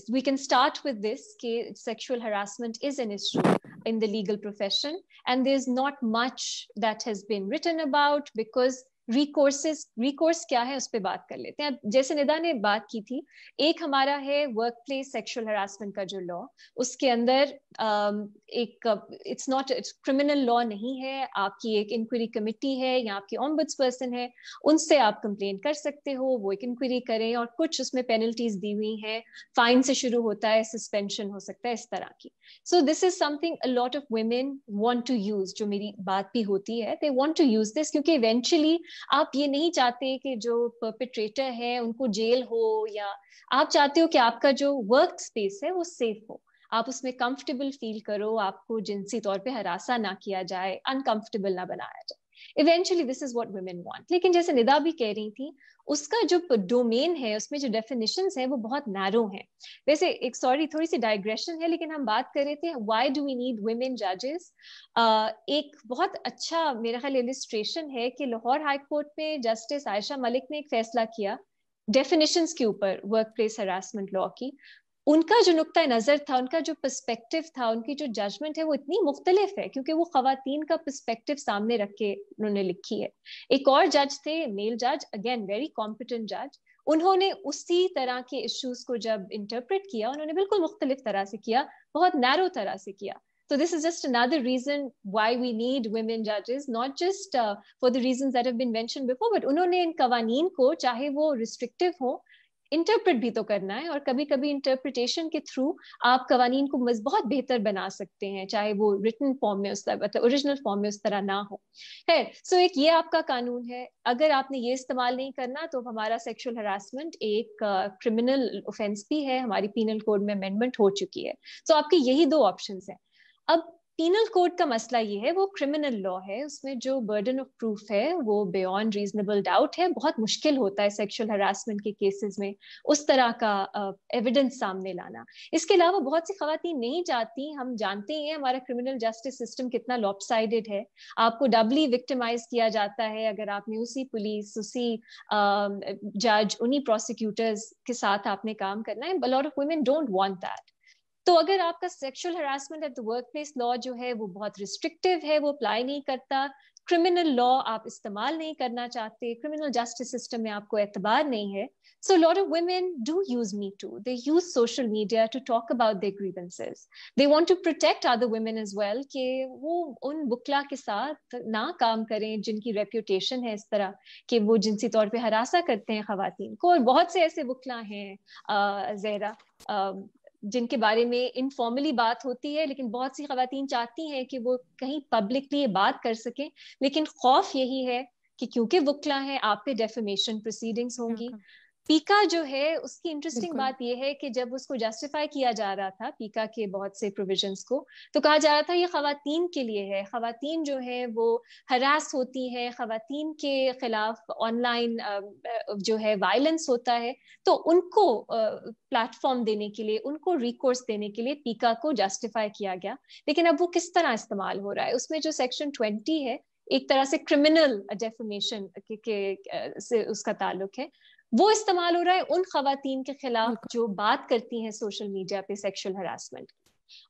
S3: we can start with this, that sexual harassment is an issue in the legal profession, and there's not much that has been written about because recourse क्या है उस पे बात कर लेते हैं. जैसे निदा ने बात की थी, एक हमारा है वर्क प्लेस सेक्शुअल हरासमेंट का जो लॉ, उसके अंदर एक इट्स क्रिमिनल लॉ नहीं है. आपकी एक इंक्वायरी कमेटी है या आपकी ऑम्बड्स पर्सन है, उनसे आप कंप्लेन कर सकते हो, वो एक इंक्वायरी करें, और कुछ उसमें पेनल्टीज दी हुई हैं, फाइन से शुरू होता है, सस्पेंशन हो सकता है, इस तरह की. So this is something a lot of women want to use, जो मेरी बात भी होती है, they want to use this, क्योंकि इवेंचुअली आप ये नहीं चाहते कि जो परपेट्रेटर है उनको जेल हो, या आप चाहते हो कि आपका जो वर्क स्पेस है वो सेफ हो, आप उसमें कंफर्टेबल फील करो, आपको जिनसी तौर पे हरासा ना किया जाए, अनकंफर्टेबल ना बनाया जाए. Eventually this is what women want. लेकिन जैसे निदा भी कह रही थी, उसका जो डोमेन है, उसमें जो डेफिनेशंस है वो बहुत नैरो हैं. वैसे एक थोड़ी सी डाइग्रेशन है, लेकिन हम बात कर रहे थे why do we need women जजेस. एक बहुत अच्छा मेरा ख्याल इलिस्ट्रेशन है कि लाहौर हाई कोर्ट में जस्टिस आयशा मलिक ने एक फैसला किया डेफिनेशंस के ऊपर वर्क प्लेस हरासमेंट लॉ की. उनका जो नुक्ता नज़र था, उनका जो पर्सपेक्टिव था, उनकी जो जजमेंट है वो इतनी मुख्तलिफ है क्योंकि वो खवातीन का पर्सपेक्टिव सामने रख के उन्होंने लिखी है. एक और जज थे, मेल जज, अगेन वेरी कॉम्पिटेंट जज, उन्होंने उसी तरह के इश्यूज को जब इंटरप्रेट किया, उन्होंने बिल्कुल मुख्तलिफ तरह से किया, बहुत नैरो तरह से किया. So this is just another reason why we need women judges, not just for the reasons that have been mentioned before, but उन्होंने इन कवानीन को, चाहे वो रिस्ट्रिक्टिव हो, इंटरप्रेट भी तो करना है, और कभी कभी इंटरप्रिटेशन के थ्रू आप कवानीन को बहुत बेहतर बना सकते हैं, चाहे वो रिटन फॉर्म में उस तरह, मतलब ओरिजिनल फॉर्म में उस तरह ना हो. है सो एक ये आपका कानून है, अगर आपने ये इस्तेमाल नहीं करना तो हमारा सेक्सुअल हरासमेंट एक क्रिमिनल ऑफेंस भी है, हमारी पीनल कोड में अमेंडमेंट हो चुकी है. तो आपके यही दो ऑप्शंस हैं. अब पीनल कोड का मसला ये है, वो क्रिमिनल लॉ है, उसमें जो बर्डन ऑफ प्रूफ है वो बियॉन्ड रीजनेबल डाउट है. बहुत मुश्किल होता है सेक्सुअल हरासमेंट के केसेस में उस तरह का एविडेंस सामने लाना. इसके अलावा बहुत सी खवातीन नहीं चाहती, हम जानते ही हैं हमारा क्रिमिनल जस्टिस सिस्टम कितना लॉपसाइडेड है, आपको डबली विक्टिमाइज किया जाता है अगर आपने उसी पुलिस, उसी जज, उन्हीं प्रोसिक्यूटर्स के साथ आपने काम करना है. अ lot of women don't want that. तो अगर आपका sexual harassment at the work place law जो है वो बहुत रिस्ट्रिक्टिव है, वो अप्लाई नहीं करता, क्रिमिनल लॉ आप इस्तेमाल नहीं करना चाहते, क्रिमिनल जस्टिस सिस्टम में आपको एतबार नहीं है, so a lot of women do use Me Too. They use social media to talk about their grievances. They want to protect other women as well कि वो उन बुकला के साथ ना काम करें जिनकी रेप्यूटेशन है इस तरह कि वो जिनसी तौर पे हरासा करते हैं खवातीन को. और बहुत से ऐसे बुकला हैं ज़हरा जिनके बारे में इनफॉर्मली बात होती है, लेकिन बहुत सी खवातीन चाहती हैं कि वो कहीं पब्लिकली ये बात कर सकें, लेकिन खौफ यही है कि क्योंकि वुकला है आप पे डेफेमेशन प्रोसीडिंग्स होंगी. पीका जो है उसकी इंटरेस्टिंग बात यह है कि जब उसको जस्टिफाई किया जा रहा था, पीका के बहुत से प्रोविजंस को, तो कहा जा रहा था ये खवातीन के लिए है, खवातीन जो है वो हरास होती हैं, खवातीन के खिलाफ ऑनलाइन जो है वायलेंस होता है, तो उनको प्लेटफॉर्म देने के लिए, उनको रिकोर्स देने के लिए पीका को जस्टिफाई किया गया. लेकिन अब वो किस तरह इस्तेमाल हो रहा है, उसमें जो सेक्शन 20 है एक तरह से क्रिमिनल डेफेमेशन से उसका ताल्लुक है, वो इस्तेमाल हो रहा है उन खवातीन के खिलाफ जो बात करती हैं सोशल मीडिया पे सेक्सुअल हरासमेंट,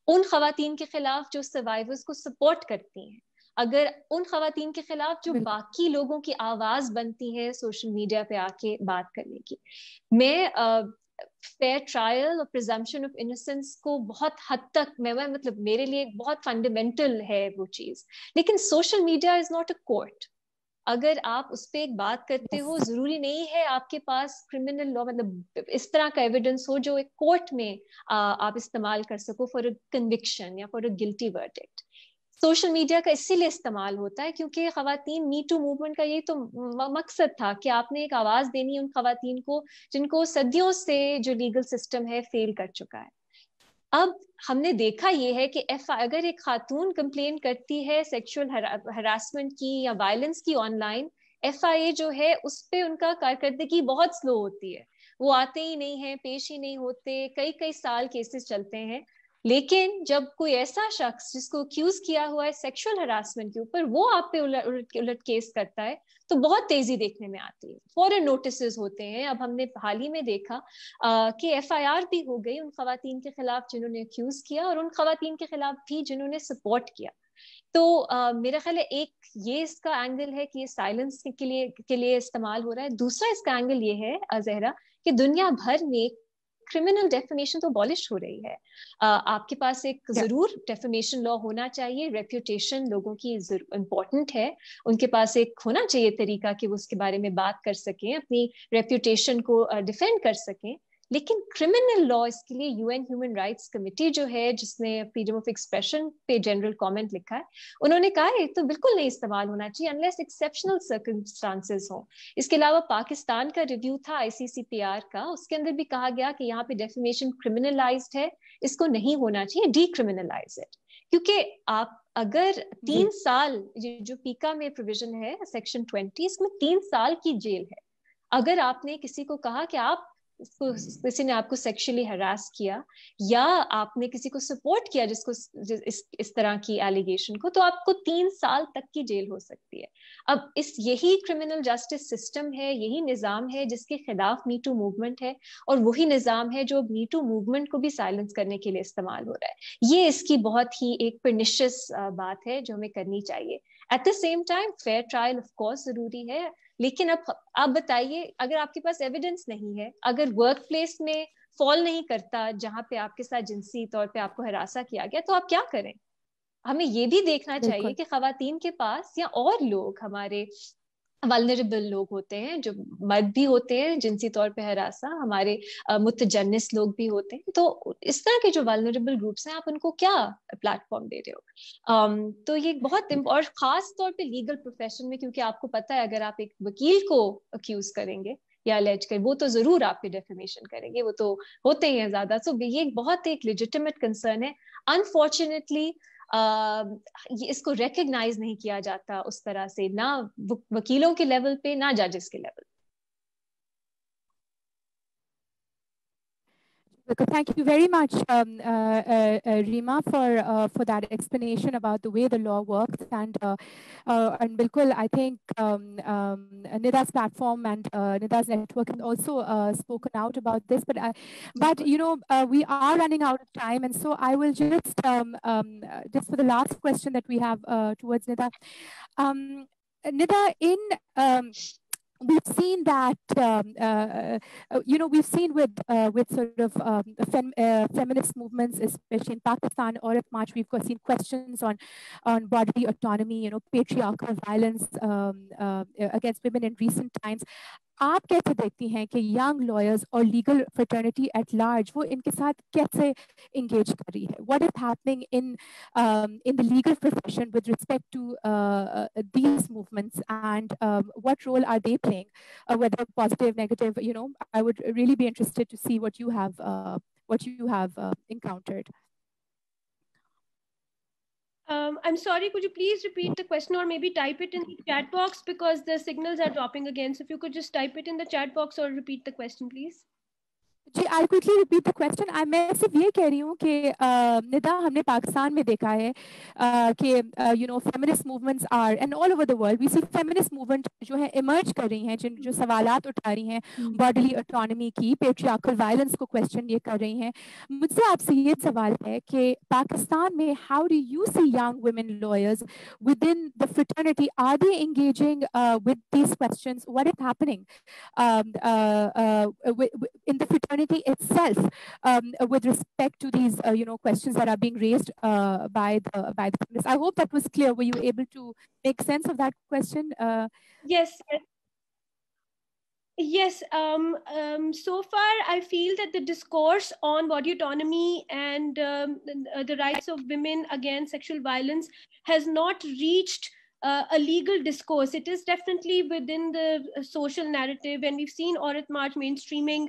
S3: उन खवातीन के खिलाफ जो सर्वाइवर्स को सपोर्ट करती हैं, अगर उन खवातीन के खिलाफ जो बाकी लोगों की आवाज बनती है सोशल मीडिया पे आके बात करने की. मैं फेयर ट्रायल और प्रिजम्पशन ऑफ इनोसेंस को बहुत हद तक मैं मतलब मेरे लिए बहुत फंडामेंटल है वो चीज, लेकिन social media is not a court. अगर आप उस पर एक बात करते हो, जरूरी नहीं है आपके पास क्रिमिनल लॉ मतलब इस तरह का एविडेंस हो जो एक कोर्ट में आप इस्तेमाल कर सको फॉर अ कन्विक्शन या for a guilty verdict. Social media का इसीलिए इस्तेमाल होता है क्योंकि खवातीन मी टू मूवमेंट का यही तो मकसद था कि आपने एक आवाज देनी उन खवातीन को जिनको सदियों से जो लीगल सिस्टम है फेल कर चुका है. अब हमने देखा ये है कि अगर एक खातून कंप्लेन करती है सेक्सुअल हरासमेंट की या वायलेंस की ऑनलाइन, FIA जो है उस पे उनका कारकर्दगी बहुत स्लो होती है, वो आते ही नहीं है, पेश ही नहीं होते, कई कई साल केसेस चलते हैं. लेकिन जब कोई ऐसा शख्स जिसको अक्यूज किया हुआ है सेक्सुअल हरासमेंट के ऊपर, वो आप पे उलट केस करता है तो बहुत तेजी देखने में आती है, फौरन नोटिस होते हैं. अब हमने हाल ही में देखा कि FIR भी हो गई उन खवातीन के खिलाफ जिन्होंने अक्यूज किया और उन खवातीन के खिलाफ भी जिन्होंने सपोर्ट किया. तो मेरा ख्याल है एक ये इसका एंगल है कि ये साइलेंस के लिए इस्तेमाल हो रहा है. दूसरा इसका एंगल ये है ज़हरा कि दुनिया भर में क्रिमिनल डेफेमेशन तो अबॉलिश हो रही है. आपके पास एक जरूर डेफेमेशन लॉ होना चाहिए, रेप्यूटेशन लोगों की इम्पोर्टेंट है, उनके पास एक होना चाहिए तरीका कि वो उसके बारे में बात कर सकें, अपनी रेप्यूटेशन को डिफेंड कर सकें. लेकिन क्रिमिनल लॉ इसके लिए UN ह्यूमन राइट्स कमेटी जो है जिसने फ्रीडम ऑफ एक्सप्रेशन पे जनरल कमेंट लिखा है, उन्होंने कहा है तो बिल्कुल नहीं इस्तेमाल होना चाहिए अनलेस एक्सेप्शनल सर्कमस्टांसेस हो. इसके अलावा पाकिस्तान का रिव्यू था ICCPR का, उसके अंदर भी कहा गया कि यहाँ पे डेफेमेशन क्रिमिनलाइज्ड है, इसको नहीं होना चाहिए, डीक्रिमिनलाइज इट. क्योंकि आप अगर 3 साल जो पीका में प्रोविजन है सेक्शन 20, इसमें 3 साल की जेल है. अगर आपने किसी को कहा कि आप किसी ने आपको सेक्सुअली हरास किया या आपने किसी को सपोर्ट किया जिसको इस तरह की एलिगेशन को, तो आपको 3 साल तक की जेल हो सकती है. अब यही क्रिमिनल जस्टिस सिस्टम है, यही निजाम है जिसके खिलाफ मी टू मूवमेंट है, और वही निजाम है जो मी टू मूवमेंट को भी साइलेंस करने के लिए इस्तेमाल हो रहा है. ये इसकी बहुत ही एक परनिशियस बात है जो हमें करनी चाहिए. At the same time fair trial of course जरूरी है, लेकिन अब आप बताइए, अगर आपके पास एविडेंस नहीं है, अगर वर्क प्लेस में फॉल नहीं करता जहां पे आपके साथ जिनसी तौर पे आपको हरासा किया गया, तो आप क्या करें? हमें ये भी देखना चाहिए कि खवातीन के पास या और लोग, हमारे वल्नरेबल लोग होते हैं, जो मर्द भी होते हैं जिनसी तौर पे हरासा, हमारे मुतजन्निस लोग भी होते हैं, तो इस तरह के जो वल्नरेबल ग्रुप्स हैं, आप उनको क्या प्लेटफॉर्म दे रहे हो? तो ये बहुत और खास तौर पे लीगल प्रोफेशन में, क्योंकि आपको पता है अगर आप एक वकील को अक्यूज करेंगे या अलेज कर, वो तो जरूर आपके डेफेमेशन करेंगे, वो तो होते ही हैं ज्यादा. तो ये एक बहुत एक लेजिटिमेट कंसर्न है. अनफॉर्चुनेटली इसको रिकग्नाइज नहीं किया जाता उस तरह से, ना वकीलों के लेवल पे, ना जजेस के level.
S5: Thank you very much, Reema, for that explanation about the way the law works, and bilkul, I think Nida's platform and Nida's network has also spoken out about this, but you know, we are running out of time, and so I will just for the last question that we have towards Nida. Nida, we've seen that we've seen with sort of feminist movements, especially in Pakistan, Aurat March, we've seen questions on bodily autonomy, patriarchal violence against women in recent times. आप कैसे देखती हैं कि young lawyers और legal fraternity at large वो इनके साथ कैसे engage कर रही है? What is happening in the legal profession with respect to these movements, and what role are they playing, whether positive, negative? I would really be interested to see what you have encountered.
S4: I'm sorry, could you please repeat the question or maybe type it in the chat box, because the signals are dropping again. So if you could just type it in the chat box or repeat the question, please.
S5: Ji, I'll quickly repeat the question. मैं सिर्फ ये कह रही हूँ कि निदा, हमने पाकिस्तान में देखा है कि feminist movements are, and all over the world we see feminist movement जो है emerge कर रही हैं, जो सवालात उठा रही हैं bodily autonomy की, patriarchal violence को question ये कर रही हैं. मुझसे आपसे ये सवाल है कि पाकिस्तान में how do you see young women lawyers within the fraternity? Are they engaging with these questions? What is happening in the fraternity itself with respect to these questions that are being raised by the feminists? I hope that was clear. Were you able to make sense of that question?
S4: Yes. Yes, so far I feel that the discourse on body autonomy and the rights of women against sexual violence has not reached a legal discourse. It is definitely within the social narrative, and we've seen Aurat March mainstreaming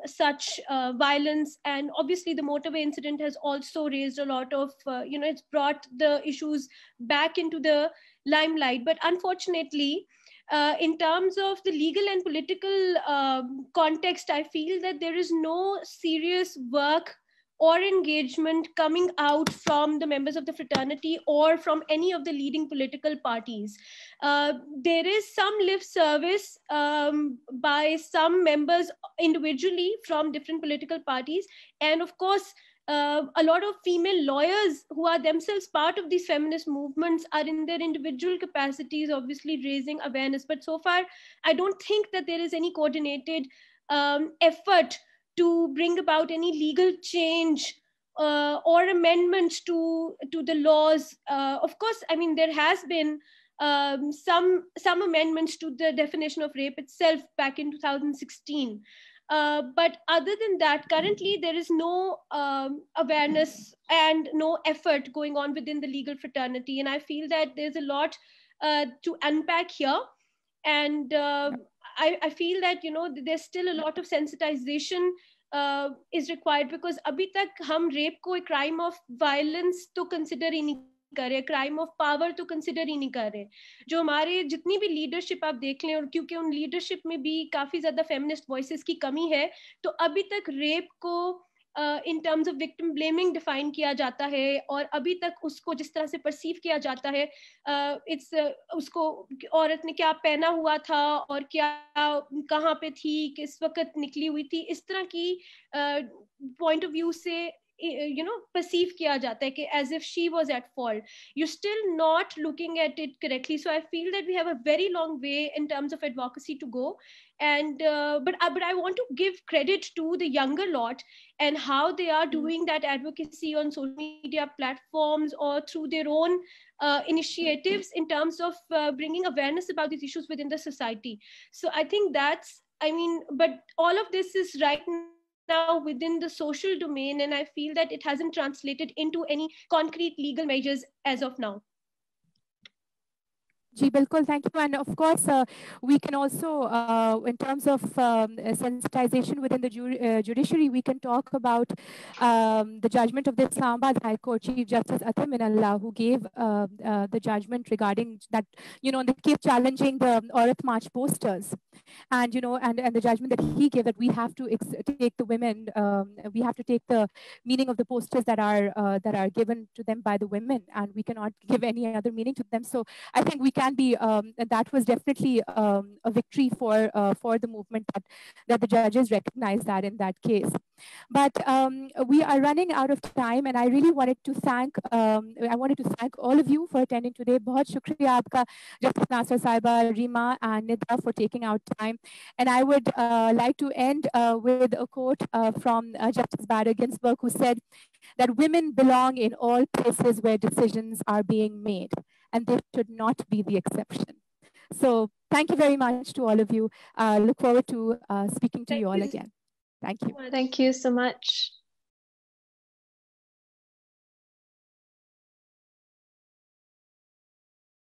S4: such violence, and obviously the motorway incident has also raised a lot of it's brought the issues back into the limelight. But unfortunately, in terms of the legal and political context, I feel that there is no serious work or engagement coming out from the members of the fraternity or from any of the leading political parties. There is some lip service by some members individually from different political parties, and of course a lot of female lawyers who are themselves part of these feminist movements are in their individual capacities obviously raising awareness. But so far I don't think that there is any coordinated effort to bring about any legal change or amendments to the laws. Of course, I mean, there has been some amendments to the definition of rape itself back in 2016. But other than that, currently there is no awareness and no effort going on within the legal fraternity. And I feel that there's a lot to unpack here. And I feel that, there's still a lot of sensitization is required, because abhi tak hum rape ko a crime of violence to consider hi nahi کر رہے, crime of power تو consider ہی نہیں کر رہے. جو ہمارے جتنی بھی لیڈرشپ آپ دیکھ لیں, اور کیونکہ ان لیڈرشپ میں بھی کافی زیادہ فیمنسٹ وائسز کی کمی ہے, تو ابھی تک ریپ کو ان terms of victim blaming define کیا جاتا ہے, اور ابھی تک اس کو جس طرح سے پرسیو کیا جاتا ہے, اس کو عورت نے کیا پہنا ہوا تھا اور کیا کہاں پہ تھی, کس وقت نکلی ہوئی تھی, اس طرح کی پوائنٹ آف ویو سے perceive kiya jata hai ki as if she was at fault. You're still not looking at it correctly. So I feel that we have a very long way in terms of advocacy to go. And but I want to give credit to the younger lot and how they are doing that advocacy on social media platforms or through their own initiatives in terms of bringing awareness about these issues within the society. So I think but all of this is right now within the social domain, and I feel that it hasn't translated into any concrete legal measures as of now.
S5: Ji, bilkul, thank you. And of course, we can also, in terms of sensitization within the judiciary, we can talk about the judgment of the Islamabad High Court Chief Justice Athar Minallah, who gave the judgment regarding that, they keep challenging the Aurat March posters. And, and the judgment that he gave, that we have to take the women, we have to take the meaning of the posters that are given to them by the women, and we cannot give any other meaning to them. So I think we can be, that was definitely a victory for the movement, that the judges recognized that in that case. But we are running out of time, and I really wanted to thank all of you for attending today. Bahut shukriya aapka, Justice Nasser Saiba, Rima, and Nida, for taking out time. And I would like to end with a quote from Justice Bader Ginsburg, who said that women belong in all places where decisions are being made, and they should not be the exception. So thank you very much to all of you. Look forward to speaking to you all again. Thank you.
S3: Thank you so much.